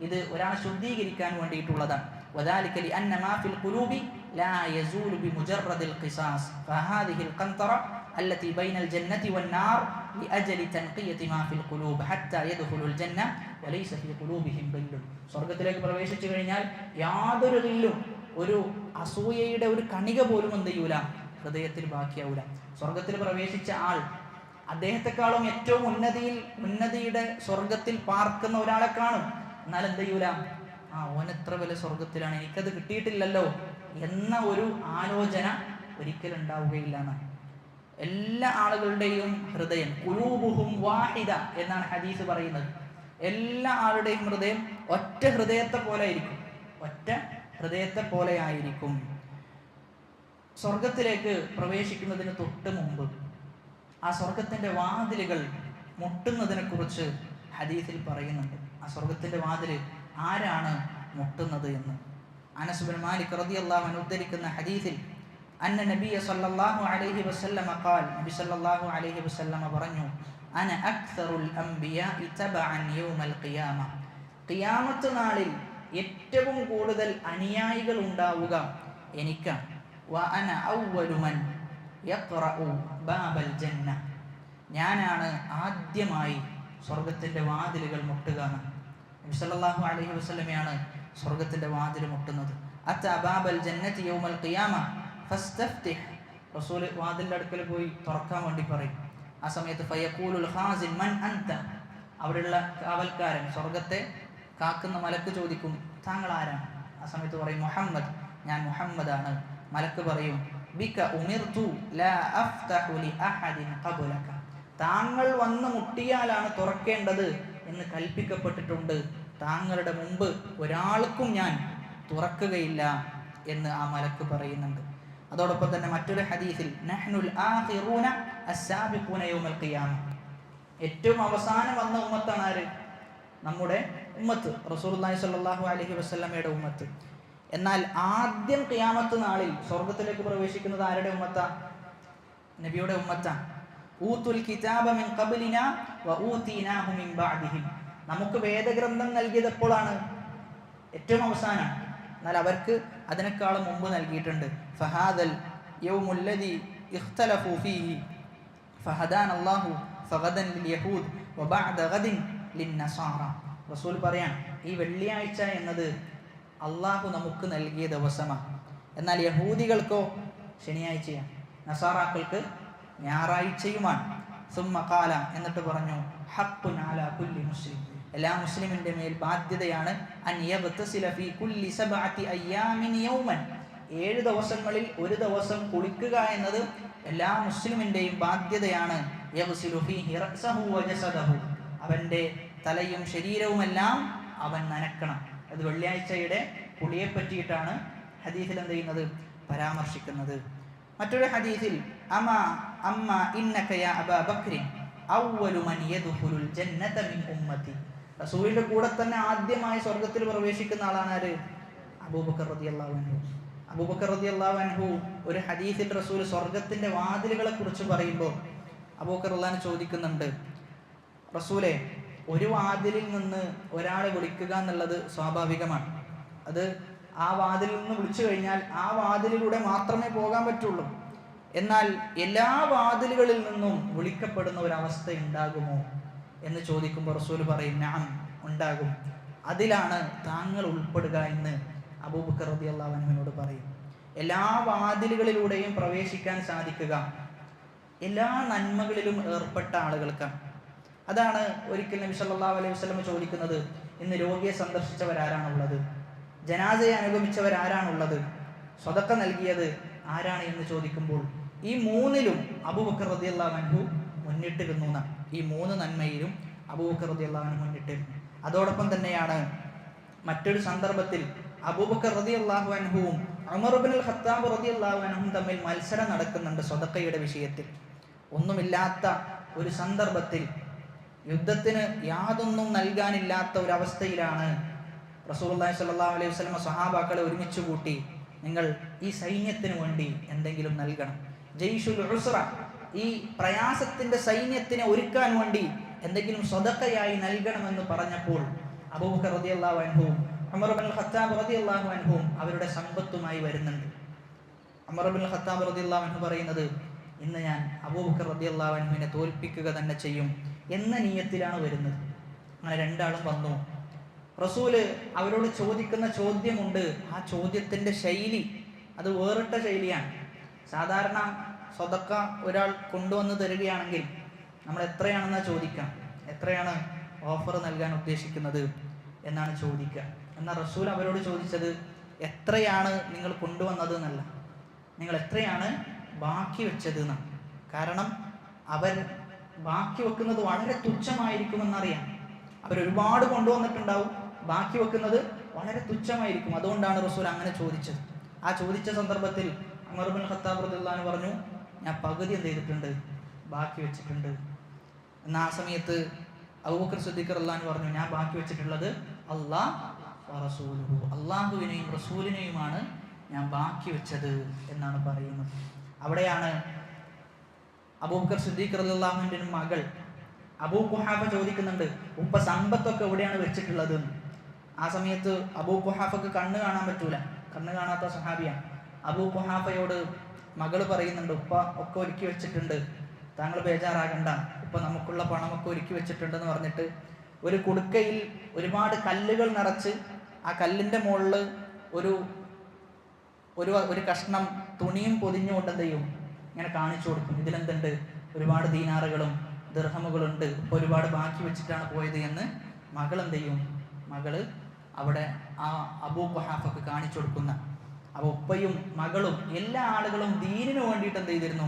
ഇത് ഒരാളെ ശുദ്ധീകരിക്കാൻ വേണ്ടിയിട്ടുള്ളതാണ്. വദാലിക ലിഅന്ന മാ ഫിൽ ഖുലൂബി ലാ യസൂലു ബിമുജറദിൽ ഖിസാസ് ഫഹാദിഹിൽ ഖന്തറ التي بين الجنة والنار لأجل تنقية ما في القلوب حتى يدخلوا الجنة وليس في قلوبهم غل. സ്വർഗ്ഗത്തിലേക്ക് പ്രവേശിച്ചു കഴിഞ്ഞാൽ യാതൊരു ഗില്ലും, ഒരു അസൂയയുടെ ഒരു കണിക പോലും എന്ത് ചെയ്യൂല? ഹൃദയത്തിൽ ബാക്കിയാവൂല. സ്വർഗ്ഗത്തിൽ പ്രവേശിച്ച ആൾ അദ്ദേഹത്തെക്കാളും ഏറ്റവും ഉന്നതിയുടെ സ്വർഗ്ഗത്തിൽ പാർക്കുന്ന ഒരാളെ കാണും. എന്നാൽ എന്ത് ചെയ്യൂല? ഓൻ എത്ര വലിയ സ്വർഗ്ഗത്തിലാണ്, എനിക്കത് കിട്ടിയിട്ടില്ലല്ലോ എന്ന ഒരു ആലോചന ഒരിക്കലും ഉണ്ടാവുകയില്ല എന്നാണ്. എല്ലാ ആളുകളുടെയും ഹൃദയം ഖുലൂബുഹും വാഹിദ എന്നാണ് ഹദീസ് പറയുന്നത്. എല്ലാ ആളുടെയും ഹൃദയം ഒറ്റ ഹൃദയത്തെ പോലെ ആയിരിക്കും, ഒറ്റ ഹൃദയത്തെ പോലെ ആയിരിക്കും. സ്വർഗത്തിലേക്ക് പ്രവേശിക്കുന്നതിന് തൊട്ട് മുമ്പ് ആ സ്വർഗത്തിന്റെ വാതിലുകൾ മുട്ടുന്നതിനെ കുറിച്ച് ഹദീസിൽ പറയുന്നുണ്ട്. ആ സ്വർഗത്തിന്റെ വാതിൽ ആരാണ് മുട്ടുന്നത് എന്ന്. അനസ് ബിൻ മാലിക് റളിയല്ലാഹു അൻഹു ഉദ്ധരിക്കുന്ന ഹദീസിൽ അന്ന നബിയ സല്ലല്ലാഹു അലൈഹി വസല്ലമ ഖാൽ, നബി സല്ലല്ലാഹു അലൈഹി വസല്ലമ പറഞ്ഞു, അന അക്സറുൽ അംബിയാഇ തബഅൻ യൗമൽ ഖിയാമ, ഖിയാമത്ത് നാളിൽ ഏറ്റവും കൂടുതൽ അനുയായികൾ ഉണ്ടാവുക എനിക്കാണ്. വ അന അവ്വലു മൻ യഖ്റഉ ബാബൽ ജന്ന, ഞാനാണ് ആദ്യമായി സ്വർഗത്തിന്റെ വാതിലുകൾ മുട്ടുക. നബി സല്ലല്ലാഹു അലൈഹി വസല്ലമയാണ് സ്വർഗത്തിന്റെ വാതിൽ മുട്ടുന്നത്. അത ബാബൽ ജന്നതി യൗമൽ ഖിയാമ ഫസ്തഫ്തിഹ്, റസൂൽ വാതിലിന്റെ അടുക്കൽ പോയി തുറക്കാൻ വേണ്ടി പറയും. ആ സമയത്ത് ഫയഖൂലുൽ ഖാസിൻ മൻ അൻത, അവിടെയുള്ള കാവൽക്കാരൻ, സ്വർഗത്തെ കാക്കുന്ന മലക്ക് ചോദിക്കും, താങ്കൾ ആരാണ്? ആ സമയത്ത് പറയും മുഹമ്മദ്, ഞാൻ മുഹമ്മദാണ്. മലക്ക് പറയും ബിക ഉമിർതു ലാ അഫ്തഹു ലി അഹദിൻ ഖബ്ലക, താങ്കൾ വന്ന് മുട്ടിയാലാണ് തുറക്കേണ്ടത് എന്ന് കൽപ്പിക്കപ്പെട്ടിട്ടുണ്ട്, താങ്കളുടെ മുമ്പ് ഒരാൾക്കും ഞാൻ തുറക്കുകയില്ല എന്ന് ആ മലക്ക് പറയുന്നുണ്ട്. അതോടൊപ്പം തന്നെ മറ്റൊരു ഹദീസിൽ നഹ്നുൽ ആഖിറൂന അസ്സാബിഖൂന യൗമൽ ഖിയാമ, ഏറ്റവും അവസാനം വന്ന ഉമ്മത്താണ് ആര്? നമ്മുടെ ഉമ്മത്ത്, റസൂലുള്ളാഹി സ്വല്ലല്ലാഹു അലൈഹി വസല്ലമയുടെ ഉമ്മത്ത്. എന്നാൽ ആദ്യം ഖിയാമത്ത് നാളിൽ സ്വർഗത്തിലേക്ക് പ്രവേശിക്കുന്നത് ആരുടെ ഉമ്മത്താ? നബിയുടെ ഉമ്മത്താ. ഊതുൽ കിതാബ മിൻ ഖബ്ലിനാ വ ഊതീനാഹു മിൻ ബഅദിഹിം, നമുക്ക് വേദഗ്രന്ഥം നൽകിയത് എപ്പോഴാണ്? ഏറ്റവും അവസാനം. എന്നാൽ അവർക്ക് അതിനേക്കാളും മുമ്പ് നൽകിയിട്ടുണ്ട്. ഫഹാദൽ യൗമുൽ ലദി ഇഖ്തലഫു ഫീഹി ഫഹദാന അല്ലാഹു ഫഗദൻ ലിൽ യഹൂദ് വബഅദ ഗദിൻ ലിൻ നസാറ. റസൂൽ പറയാൻ, ഈ വെള്ളിയാഴ്ച എന്നത് അള്ളാഹു നമുക്ക് നൽകിയ ദിവസമാണ്, എന്നാൽ യഹൂദികൾക്കോ ശനിയാഴ്ചയാണ്, നസാറാക്കൾക്ക് ഞായറാഴ്ചയുമാണ്. സുമ്മ ഖാല, എന്നിട്ട് പറഞ്ഞു, ഹഖ്ഖുൻ അലാ കുല്ലി മുസ്ലിം, എല്ലാ മുസ്ലിമിന്റെ മേൽ ബാധ്യതയാണ് അൻ യഗ്തസില ഫീ കുല്ലി സബ്അതി അയ്യാമിൻ യൗമൻ, 7 ദിവസങ്ങളിൽ ഒരു ദിവസം കുളിക്കുക എന്നത് എല്ലാ മുസ്ലിമിന്റെയും ബാധ്യതയാണ്. യഗ്സിലു ഫീഹി റഅസഹു വ ജസദഹു, അവന്റെ തലയും ശരീരവുമെല്ലാം അവൻ നനക്കണം. അത് വെള്ളിയാഴ്ചയുടെ കുളിയെ പറ്റിയിട്ടാണ് ഹദീസിൽ എന്ത് ചെയ്യുന്നത്? പരാമർശിക്കുന്നത്. മറ്റൊരു ഹദീസിൽ അമ്മ ഇന്നക യാ അബാ ബക്രി അവ്വലു മൻ യദ്ഖുലുൽ ജന്നത മിൻ ഉമ്മത്തി, റസൂലിന്റെ കൂടെ തന്നെ ആദ്യമായി സ്വർഗത്തിൽ പ്രവേശിക്കുന്ന ആളാണ് ആര്? അബൂബക്കർ റളിയല്ലാഹു അൻഹു. അബൂബക്കർ റളിയല്ലാഹു അൻഹു ഒരു ഹദീസിൽ റസൂൽ സ്വർഗത്തിന്റെ വാതിലുകളെ കുറിച്ച് പറയുമ്പോൾ അബൂബക്കർ റളിയല്ലാഹു ചോദിക്കുന്നുണ്ട്, റസൂലെ, ഒരു വാതിലിൽ നിന്ന് ഒരാളെ വിളിക്കുക എന്നുള്ളത് സ്വാഭാവികമാണ്. അത് ആ വാതിലിൽ നിന്ന് വിളിച്ചു കഴിഞ്ഞാൽ ആ വാതിലിലൂടെ മാത്രമേ പോകാൻ പറ്റുള്ളൂ. എന്നാൽ എല്ലാ വാതിലുകളിൽ നിന്നും വിളിക്കപ്പെടുന്ന ഒരവസ്ഥ ഉണ്ടാകുമോ എന്ന് ചോദിക്കുമ്പോൾ റസൂൽ പറയും, നഅം, ഉണ്ടാകും, അതിലാണ് താങ്കൾ ഉൾപ്പെടുക എന്ന് അബൂബക്കർ റളിയല്ലാഹു അൻഹുവിനോട് പറയും. എല്ലാ വാതിലുകളിലൂടെയും പ്രവേശിക്കാൻ സാധിക്കുക എല്ലാ നന്മകളിലും ഏർപ്പെട്ട ആളുകൾക്കാണ്. അതാണ് ഒരിക്കൽ നബി സല്ലല്ലാഹു അലൈഹി വസല്ലം ചോദിക്കുന്നത്, ഇന്ന് രോഗിയെ സന്ദർശിച്ചവരാരാണുള്ളത്? ജനാസയെ അനുഗമിച്ചവരാരാണുള്ളത്? സ്വതക്ക നൽകിയത് ആരാണ് എന്ന് ചോദിക്കുമ്പോൾ ഈ മൂന്നിലും അബൂബക്കർ റളിയല്ലാഹു അൻഹു മുന്നിട്ടിരുന്നു. ഈ 3 നന്മയിലും അബൂബക്കർ റളിയല്ലാഹു അൻഹു മുന്നിട്ടിരുന്നു. അതോടൊപ്പം തന്നെയാണ് മറ്റൊരു സന്ദർഭത്തിൽ അബൂബക്കർ റളിയല്ലാഹു അൻഹുവും ഉമർ ഇബ്നുൽ ഖത്താബ് റളിയല്ലാഹു അൻഹും തമ്മിൽ മത്സരം നടക്കുന്നുണ്ട് സ്വതക്കയുടെ വിഷയത്തിൽ. ഒന്നുമില്ലാത്ത ഒരു സന്ദർഭത്തിൽ, യുദ്ധത്തിന് യാതൊന്നും നൽകാനില്ലാത്ത ഒരവസ്ഥയിലാണ് റസൂലുള്ളാഹി സ്വല്ലല്ലാഹു അലൈഹി വസല്ലം സ്വഹാബാക്കളെ ഒരുമിച്ച് കൂട്ടി, നിങ്ങൾ ഈ സൈന്യത്തിന് വേണ്ടി എന്തെങ്കിലും നൽകണം, ജയ്ഷുൽ ഉസ്റ, ഈ പ്രയാസത്തിന്റെ സൈന്യത്തിനെ ഒരുക്കാൻ വേണ്ടി എന്തെങ്കിലും സ്വതക്കയായി നൽകണമെന്ന് പറഞ്ഞപ്പോൾ അബൂബക്കർ റളിയല്ലാഹു അൻഹുവും ഉമർ ഇബ്നുൽ ഖത്താബ് റളിയല്ലാഹു അൻഹുവും അവരുടെ സമ്പത്തുമായി വരുന്നുണ്ട്. ഉമർ ഇബ്നുൽ ഖത്താബ് റളിയല്ലാഹു അൻഹു പറയുന്നത്, ഇന്ന് ഞാൻ അബൂബക്കർ റളിയല്ലാഹു അൻഹുവിനെ തോൽപ്പിക്കുക തന്നെ ചെയ്യും എന്ന നിയത്തിലാണ് വരുന്നത്. അങ്ങനെ രണ്ടാളും വന്നു. റസൂല് അവരോട് ചോദിക്കുന്ന ചോദ്യമുണ്ട്. ആ ചോദ്യത്തിന്റെ ശൈലി അത് വേറിട്ട ശൈലിയാണ്. സാധാരണ സ്വതക്ക ഒരാൾ കൊണ്ടുവന്ന് തരികയാണെങ്കിൽ നമ്മൾ എത്രയാണെന്നാ ചോദിക്കാം, എത്രയാണ് ഓഫർ നൽകാൻ ഉദ്ദേശിക്കുന്നത് എന്നാണ് ചോദിക്കുക. എന്നാൽ റസൂൽ അവരോട് ചോദിച്ചത് എത്രയാണ് നിങ്ങൾ കൊണ്ടുവന്നത് എന്നല്ല, നിങ്ങൾ എത്രയാണ് ബാക്കി വെച്ചത് എന്നാണ്. കാരണം അവർ ബാക്കി വെക്കുന്നത് വളരെ തുച്ഛമായിരിക്കുമെന്നറിയാം. അവരൊരുപാട് കൊണ്ടുവന്നിട്ടുണ്ടാവും, ബാക്കി വെക്കുന്നത് വളരെ തുച്ഛമായിരിക്കും. അതുകൊണ്ടാണ് റസൂൽ അങ്ങനെ ചോദിച്ചത്. ആ ചോദിച്ച സന്ദർഭത്തിൽ ഉമർ ഇബ്നുൽ ഖത്താബ് റളിയല്ലാഹു അൻഹു പറഞ്ഞു, ഞാൻ പകുതി എന്ത് ചെയ്തിട്ടുണ്ട്? ബാക്കി വെച്ചിട്ടുണ്ട്. എന്നാൽ ആ സമയത്ത് അബൂബക്കർ സിദ്ദീഖ് റളിയല്ലാഹു അൻഹു പറഞ്ഞു, ഞാൻ ബാക്കി വെച്ചിട്ടുള്ളത് അല്ലാഹ് വ റസൂലുഹു, അള്ളാഹുവിനെയും റസൂലിനെയുമാണ് ഞാൻ ബാക്കി വെച്ചത് എന്നാണ് പറയുന്നത്. അവിടെയാണ് അബൂബക്കർ സിദ്ദീഖ് റളിയല്ലാഹു അൻഹുവിന്റെ മകൾ അബൂ ഖുഹാഫ ചോദിക്കുന്നുണ്ട്, ഉപ്പ സമ്പത്തൊക്കെ എവിടെയാണ് വെച്ചിട്ടുള്ളത്? ആ സമയത്ത് അബൂ ഖുഹാഫക്ക് കണ്ണ് കാണാൻ പറ്റൂല, കണ്ണ് കാണാത്ത സഹാബിയാണ്. അബൂ ഖുഹാഫയോട് മകള് പറയുന്നുണ്ട്, ഉപ്പ ഒക്കെ ഒരുക്കി വെച്ചിട്ടുണ്ട്, താങ്കൾ ബേജാറാകണ്ട, ഉപ്പ നമുക്കുള്ള പണമൊക്കെ ഒരുക്കി വെച്ചിട്ടുണ്ടെന്ന് പറഞ്ഞിട്ട് ഒരു കുടുക്കയിൽ ഒരുപാട് കല്ലുകൾ നിറച്ച് ആ കല്ലിൻ്റെ മുകളിൽ ഒരു ഒരു ഒരു കഷ്ണം തുണിയും പൊതിഞ്ഞുകൊണ്ട് എന്ത് ചെയ്യും, ഇങ്ങനെ കാണിച്ചു കൊടുക്കും, ഇതിലെന്തുണ്ട്, ഒരുപാട് ദീനാറുകളും ദിർഹമുകളുണ്ട്, ഇപ്പൊ ഒരുപാട് ബാക്കി വെച്ചിട്ടാണ് പോയത് എന്ന് മകൾ എന്ത് ചെയ്യും, മകള് അവിടെ ആ അബൂ ഖുഹാഫക്ക് കാണിച്ചു കൊടുക്കുന്ന. അപ്പോൾ ഉപ്പയും മകളും എല്ലാ ആളുകളും ദീനിനു വേണ്ടിയിട്ട് എന്ത് ചെയ്തിരുന്നു,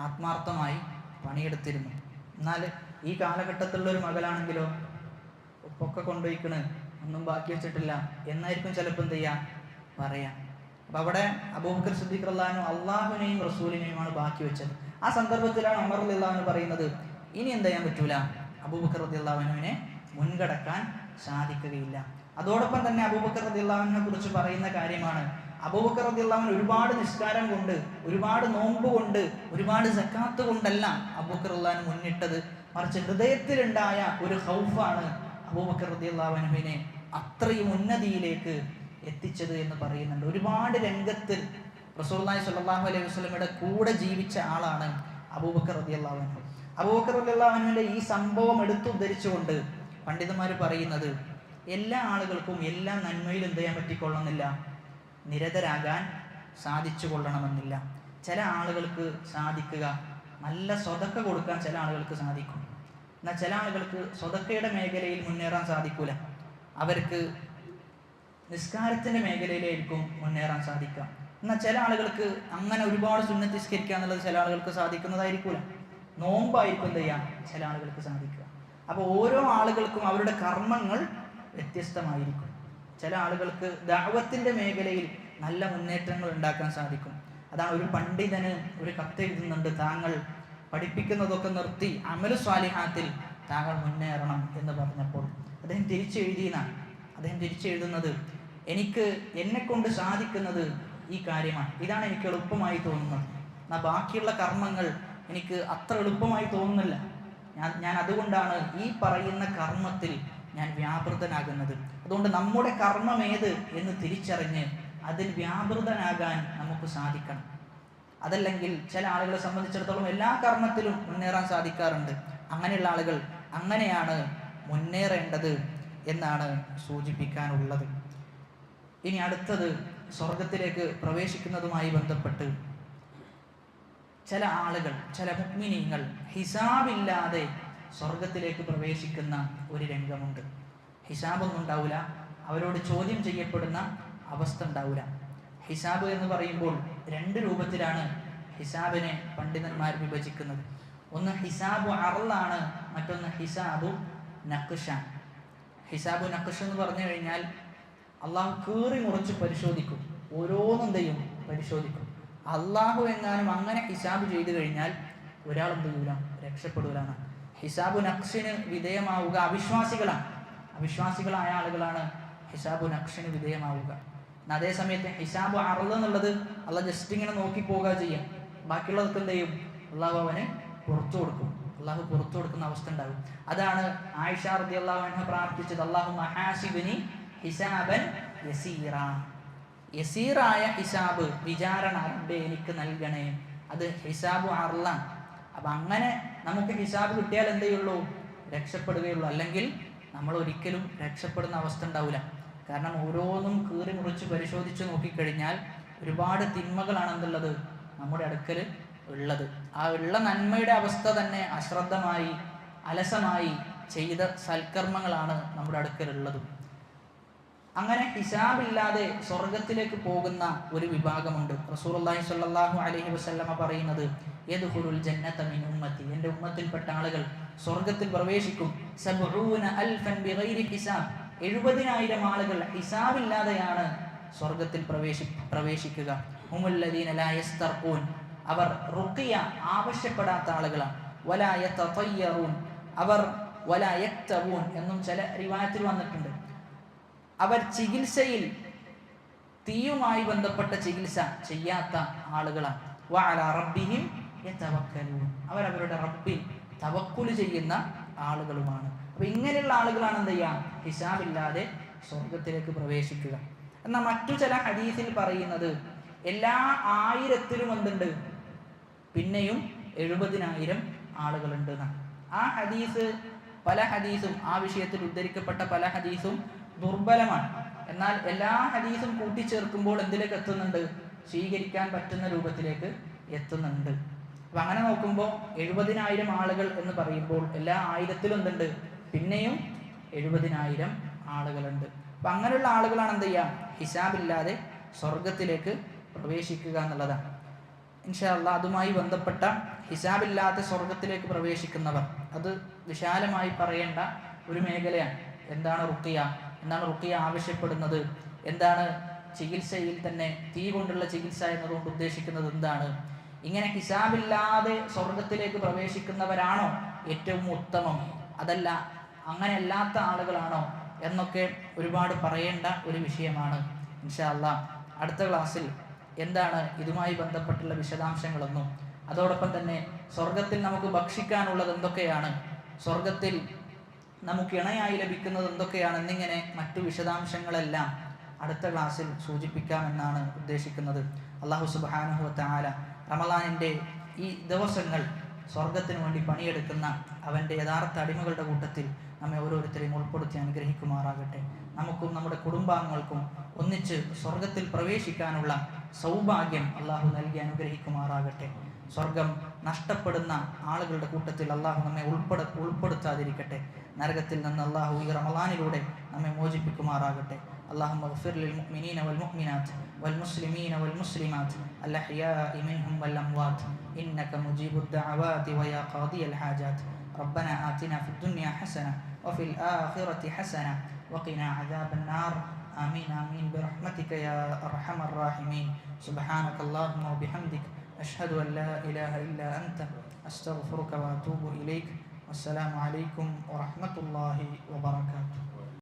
ആത്മാർത്ഥമായി പണിയെടുത്തിരുന്നു. എന്നാൽ ഈ കാലഘട്ടത്തിലുള്ള ഒരു മകളാണെങ്കിലോ, ഉപ്പൊക്കെ കൊണ്ടുപോയിക്കണ്, ഒന്നും ബാക്കി വെച്ചിട്ടില്ല എന്നായിരിക്കും ചിലപ്പോൾ എന്ത് ചെയ്യാ പറയാം. അപ്പം അവിടെ അബൂബക്കർ സിദ്ദീഖ് റളിയല്ലാഹു അൻഹു അള്ളാഹുവിനെയും റസൂലിനെയുമാണ് ബാക്കി വെച്ചത്. ആ സന്ദർഭത്തിലാണ് ഉമർ റളിയല്ലാഹു അൻഹു പറയുന്നത്, ഇനി എന്ത് ചെയ്യാൻ പറ്റൂല, അബൂബക്കർ റളിയല്ലാഹു അൻഹുവിനെ മുൻകടക്കാൻ സാധിക്കുകയില്ല. അതോടൊപ്പം തന്നെ അബൂബക്കർ റളിയല്ലാഹു അൻഹുവിനെ കുറിച്ച് പറയുന്ന കാര്യമാണ്, അബൂബക്കർ റളിയല്ലാഹു അൻഹു ഒരുപാട് നിസ്കാരം കൊണ്ട്, ഒരുപാട് നോമ്പ് കൊണ്ട്, ഒരുപാട് സക്കാത്ത് കൊണ്ടല്ല അബൂബക്കർ റളിയല്ലാഹു അൻഹു മുന്നിട്ടത്, മറിച്ച് ഹൃദയത്തിലുണ്ടായ ഒരു ഖൗഫാണ് അബൂബക്കർ റളിയല്ലാഹു അൻഹുവിനെ അത്രയും ഉന്നതിയിലേക്ക് എത്തിച്ചത് എന്ന് പറയുന്നുണ്ട്. ഒരുപാട് രംഗത്തിൽ റസൂലുള്ളാഹി സ്വല്ലല്ലാഹു അലൈഹി വസല്ലമയുടെ കൂടെ ജീവിച്ച ആളാണ് അബൂബക്കർ റളിയല്ലാഹു അൻഹു. അബൂബക്കർ റളിയല്ലാഹു അൻഹുവിന്റെ ഈ സംഭവം എടുത്തുദ്ധരിച്ചുകൊണ്ട് പണ്ഡിതന്മാർ പറയുന്നത്, എല്ലാ ആളുകൾക്കും എല്ലാ നന്മയിലും എന്ത് ചെയ്യാൻ പറ്റിക്കൊള്ളുന്നില്ല, നിരതരാകാൻ സാധിച്ചു കൊള്ളണമെന്നില്ല. ചില ആളുകൾക്ക് സാധിക്കുക നല്ല സ്വതക്ക കൊടുക്കാൻ ചില ആളുകൾക്ക് സാധിക്കും, എന്നാൽ ചില ആളുകൾക്ക് സ്വതക്കയുടെ മേഖലയിൽ മുന്നേറാൻ സാധിക്കൂല. അവർക്ക് നിസ്കാരത്തിന്റെ മേഖലയിലായിരിക്കും മുന്നേറാൻ സാധിക്കുക. എന്നാൽ ചില ആളുകൾക്ക് അങ്ങനെ ഒരുപാട് സുന്നത്ത് നിസ്കരിക്കുക എന്നുള്ളത് ചില ആളുകൾക്ക് സാധിക്കുന്നതായിരിക്കൂല. നോമ്പായിരിക്കും എന്ത് ചെയ്യാം ചില ആളുകൾക്ക് സാധിക്കുക. അപ്പോൾ ഓരോ ആളുകൾക്കും അവരുടെ കർമ്മങ്ങൾ വ്യത്യസ്തമായിരിക്കും. ചില ആളുകൾക്ക് ദഅവത്തിന്റെ മേഖലയിൽ നല്ല മുന്നേറ്റങ്ങൾ ഉണ്ടാക്കാൻ സാധിക്കും. അതാണ് ഒരു പണ്ഡിതന് ഒരു കത്ത് എഴുതുന്നുണ്ട്, താങ്കൾ പഠിപ്പിക്കുന്നതൊക്കെ നിർത്തി അമലു സ്വാലിഹാത്തിൽ താങ്കൾ മുന്നേറണം എന്ന് പറഞ്ഞപ്പോൾ അദ്ദേഹം തിരിച്ചെഴുതുന്നത്, എനിക്ക് എന്നെ കൊണ്ട് സാധിക്കുന്നത് ഈ കാര്യമാണ്, ഇതാണ് എനിക്ക് എളുപ്പമായി തോന്നുന്നത്, എന്നാൽ ബാക്കിയുള്ള കർമ്മങ്ങൾ എനിക്ക് അത്ര എളുപ്പമായി തോന്നുന്നില്ല. ഞാൻ അതുകൊണ്ടാണ് ഈ പറയുന്ന കർമ്മത്തിൽ ഞാൻ വ്യാപൃതനാകുന്നത്. അതുകൊണ്ട് നമ്മുടെ കർമ്മം ഏത് എന്ന് തിരിച്ചറിഞ്ഞ് അതിൽ വ്യാപൃതനാകാൻ നമുക്ക് സാധിക്കണം. അതല്ലെങ്കിൽ ചില ആളുകളെ സംബന്ധിച്ചിടത്തോളം എല്ലാ കർമ്മത്തിലും മുന്നേറാൻ സാധിക്കാറുണ്ട്. അങ്ങനെയുള്ള ആളുകൾ അങ്ങനെയാണ് മുന്നേറേണ്ടത് എന്നാണ് സൂചിപ്പിക്കാനുള്ളത്. ഇനി അടുത്തത് സ്വർഗത്തിലേക്ക് പ്രവേശിക്കുന്നതുമായി ബന്ധപ്പെട്ട് ചില ആളുകൾ, ചില മുഅ്മിനീങ്ങൾ ഹിസാബില്ലാതെ സ്വർഗത്തിലേക്ക് പ്രവേശിക്കുന്ന ഒരു രംഗമുണ്ട്. ഹിസാബൊന്നും ഉണ്ടാവില്ല, അവരോട് ചോദ്യം ചെയ്യപ്പെടുന്ന അവസ്ഥ ഉണ്ടാവില്ല. ഹിസാബ് എന്ന് പറയുമ്പോൾ രണ്ട് രൂപത്തിലാണ് ഹിസാബിനെ പണ്ഡിതന്മാർ വിഭജിക്കുന്നത്. ഒന്ന് ഹിസാബു അർളാണ്, മറ്റൊന്ന് ഹിസാബു നഖ്ഷ. ഹിസാബു നഖ്ഷ എന്ന് പറഞ്ഞു കഴിഞ്ഞാൽ അള്ളാഹു കീറി മുറിച്ച് പരിശോധിക്കും, ഓരോന്നെന്തെയും പരിശോധിക്കും. അള്ളാഹു എങ്ങാനും അങ്ങനെ ഹിസാബ് ചെയ്തു കഴിഞ്ഞാൽ ഒരാൾ എന്ത് ചെയ്യൂല, രക്ഷപ്പെടൂലാണ്. ഹിസാബു നഖ്ഷിന് വിധേയമാവുക അവിശ്വാസികളായ ആളുകളാണ് ഹിസാബു നഖ്ഷിന് വിധേയമാവുക. അതേ സമയത്ത് ഹിസാബു അർള് എന്നുള്ളത് അള്ളാഹ് ജസ്റ്റ് ഇങ്ങനെ നോക്കി പോവുക ചെയ്യാം, ബാക്കിയുള്ളതൊക്കെ എന്ത് ചെയ്യും, അള്ളാഹു അവന് പുറത്തു കൊടുക്കും, അള്ളാഹു പുറത്തു കൊടുക്കുന്ന അവസ്ഥ ഉണ്ടാകും. അതാണ് ആയിഷ റളിയല്ലാഹു അൻഹ പ്രാർത്ഥിച്ചത്, അല്ലാഹുമ്മ ഹാസിബ്നി ഹിസാബൻ യസീറാ, യസീറായ ഹിസാബ് വിചാരണ റബ്ബേ എനിക്ക് നൽകണേ. അത് ഹിസാബു അർളാൻ. അപ്പം അങ്ങനെ നമുക്ക് ഹിസാബ് കിട്ടിയാൽ എന്തേ ഉള്ളൂ, രക്ഷപ്പെടുകയുള്ളൂ. അല്ലെങ്കിൽ നമ്മൾ ഒരിക്കലും രക്ഷപ്പെടുന്ന അവസ്ഥ ഉണ്ടാവില്ല. കാരണം ഓരോന്നും കീറി മുറിച്ച് പരിശോധിച്ച് നോക്കിക്കഴിഞ്ഞാൽ ഒരുപാട് തിന്മകളാണ് എന്തുള്ളത് നമ്മുടെ അടുക്കൽ ഉള്ളത്. ആ ഉള്ള നന്മയുടെ അവസ്ഥ തന്നെ അശ്രദ്ധമായി അലസമായി ചെയ്ത സൽക്കർമ്മങ്ങളാണ് നമ്മുടെ അടുക്കലുള്ളത്. അങ്ങനെ ഹിസാബില്ലാതെ സ്വർഗത്തിലേക്ക് പോകുന്ന ഒരു വിഭാഗമുണ്ട്. റസൂലുള്ളാഹി സ്വല്ലല്ലാഹു അലൈഹി വസല്ലമ പറയുന്നത്, യദ്ഖുലുൽ ജന്നത മിൻ ഉമ്മത്തി, എൻ്റെ ഉമ്മത്തിൽപ്പെട്ട ആളുകൾ സ്വർഗത്തിൽ പ്രവേശിക്കും. 70,000 ബിഗൈരി ഹിസാബ്, 70,000 ആളുകൾ ഹിസാബില്ലാതെയാണ് സ്വർഗത്തിൽ പ്രവേശിക്കുക. ഹുമുല്ലദീന ലാ യസ്തർഖൂൻ, അവർ റുഖിയ ആവശ്യപ്പെടാത്ത ആളുകളാണ്. വലാ യതതയ്യറൂൻ, അവർ വലാ യക്തബൂൻ എന്നും ചില റിവായത്തിൽ വന്നിട്ടുണ്ട്. അവർ ചികിത്സയിൽ തീയുമായി ബന്ധപ്പെട്ട ചികിത്സ ചെയ്യാത്ത ആളുകളാണ്. വഅലാ റബ്ബിഹിം യതവക്കലൂൻ, അവരവരുടെ റബ്ബിൽ തവക്കുൽ ചെയ്യുന്ന ആളുകളുമാണ്. അപ്പോൾ ഇങ്ങനെയുള്ള ആളുകളാണ് എന്ത് ചെയ്യുക? ഹിസാബില്ലാതെ സ്വർഗത്തിലേക്ക് പ്രവേശിക്കുക. എന്നാൽ മറ്റു ചില ഹദീസിൽ പറയുന്നത് എല്ലാ 1000-ത്തിലും എന്തുണ്ട്? പിന്നെയും 70,000 ആളുകളുണ്ട് എന്നാണ്. ആ ഹദീസ് പല ഹദീസും ആ വിഷയത്തിൽ ഉദ്ധരിക്കപ്പെട്ട പല ഹദീസും ദുർബലമാണ്. എന്നാൽ എല്ലാ ഹദീസും കൂട്ടിച്ചേർക്കുമ്പോൾ എന്തിലേക്ക് എത്തുന്നുണ്ട്? സ്വീകരിക്കാൻ പറ്റുന്ന രൂപത്തിലേക്ക് എത്തുന്നുണ്ട്. അപ്പം അങ്ങനെ നോക്കുമ്പോൾ 70,000 ആളുകൾ എന്ന് പറയുമ്പോൾ എല്ലാ 1000-ത്തിലും എന്തുണ്ട്? പിന്നെയും 70,000 ആളുകളുണ്ട്. അപ്പം അങ്ങനെയുള്ള ആളുകളാണ് എന്ത് ചെയ്യുക? ഹിസാബില്ലാതെ സ്വർഗത്തിലേക്ക് പ്രവേശിക്കുക എന്നുള്ളതാണ്. ഇൻഷാ അല്ലാഹ് അതുമായി ബന്ധപ്പെട്ട ഹിസാബില്ലാതെ സ്വർഗത്തിലേക്ക് പ്രവേശിക്കുന്നവർ, അത് വിശാലമായി പറയേണ്ട ഒരു മേഖലയാണ്. എന്താണ് റുഖിയ? എന്താണ് റുഖിയ ആവശ്യപ്പെടുന്നത്? എന്താണ് ചികിത്സയിൽ തന്നെ തീ കൊണ്ടുള്ള ചികിത്സ എന്നതുകൊണ്ട് ഉദ്ദേശിക്കുന്നത് എന്താണ്? ഇങ്ങനെ ഹിസാബില്ലാതെ സ്വർഗത്തിലേക്ക് പ്രവേശിക്കുന്നവരാണോ ഏറ്റവും ഉത്തമം, അതല്ല അങ്ങനെയല്ലാത്ത ആളുകളാണോ എന്നൊക്കെ ഒരുപാട് പറയേണ്ട ഒരു വിഷയമാണ്. ഇൻഷാ അല്ലാഹ് അടുത്ത ക്ലാസ്സിൽ എന്താണ് ഇതുമായി ബന്ധപ്പെട്ടുള്ള വിശദാംശങ്ങളൊന്നും, അതോടൊപ്പം തന്നെ സ്വർഗത്തിൽ നമുക്ക് ഭക്ഷിക്കാനുള്ളത് എന്തൊക്കെയാണ്, സ്വർഗത്തിൽ നമുക്ക് ഇണയായി ലഭിക്കുന്നത് എന്തൊക്കെയാണ് എന്നിങ്ങനെ മറ്റു വിശദാംശങ്ങളെല്ലാം അടുത്ത ക്ലാസ്സിൽ സൂചിപ്പിക്കാമെന്നാണ് ഉദ്ദേശിക്കുന്നത്. അല്ലാഹു സുബ്ഹാനഹു വ തആല റമളാനിൻ്റെ ഈ ദിവസങ്ങൾ സ്വർഗത്തിന് വേണ്ടി പണിയെടുക്കുന്ന അവൻ്റെ യഥാർത്ഥ അടിമകളുടെ കൂട്ടത്തിൽ നമ്മെ ഓരോരുത്തരെയും ഉൾപ്പെടുത്തി അനുഗ്രഹിക്കുമാറാകട്ടെ. നമുക്കും നമ്മുടെ കുടുംബാംഗങ്ങൾക്കും ഒന്നിച്ച് സ്വർഗത്തിൽ പ്രവേശിക്കാനുള്ള സൗഭാഗ്യം അള്ളാഹു നൽകി അനുഗ്രഹിക്കുമാറാകട്ടെ. സ്വർഗം നഷ്ടപ്പെടുന്ന ആളുകളുടെ കൂട്ടത്തിൽ അള്ളാഹു നമ്മെ ഉൾപ്പെടുത്താതിരിക്കട്ടെ. നരകത്തിൽ നിന്ന് അള്ളാഹു ഈ റമളാനിലൂടെ നമ്മെ മോചിപ്പിക്കുമാറാകട്ടെ. اللهم اغفر للمؤمنين والمؤمنات والمسلمين والمسلمات الأحياء منهم والأموات إنك مجيب الدعوات ويا قاضي الحاجات. ربنا آتنا في الدنيا حسنة وفي الآخرة حسنة وقنا عذاب النار. آمين آمين برحمتك يا أرحم الراحمين. سبحانك اللهم وبحمدك أشهد أن لا إله إلا أنت أستغفرك وأتوب إليك. والسلام عليكم ورحمة الله وبركاته.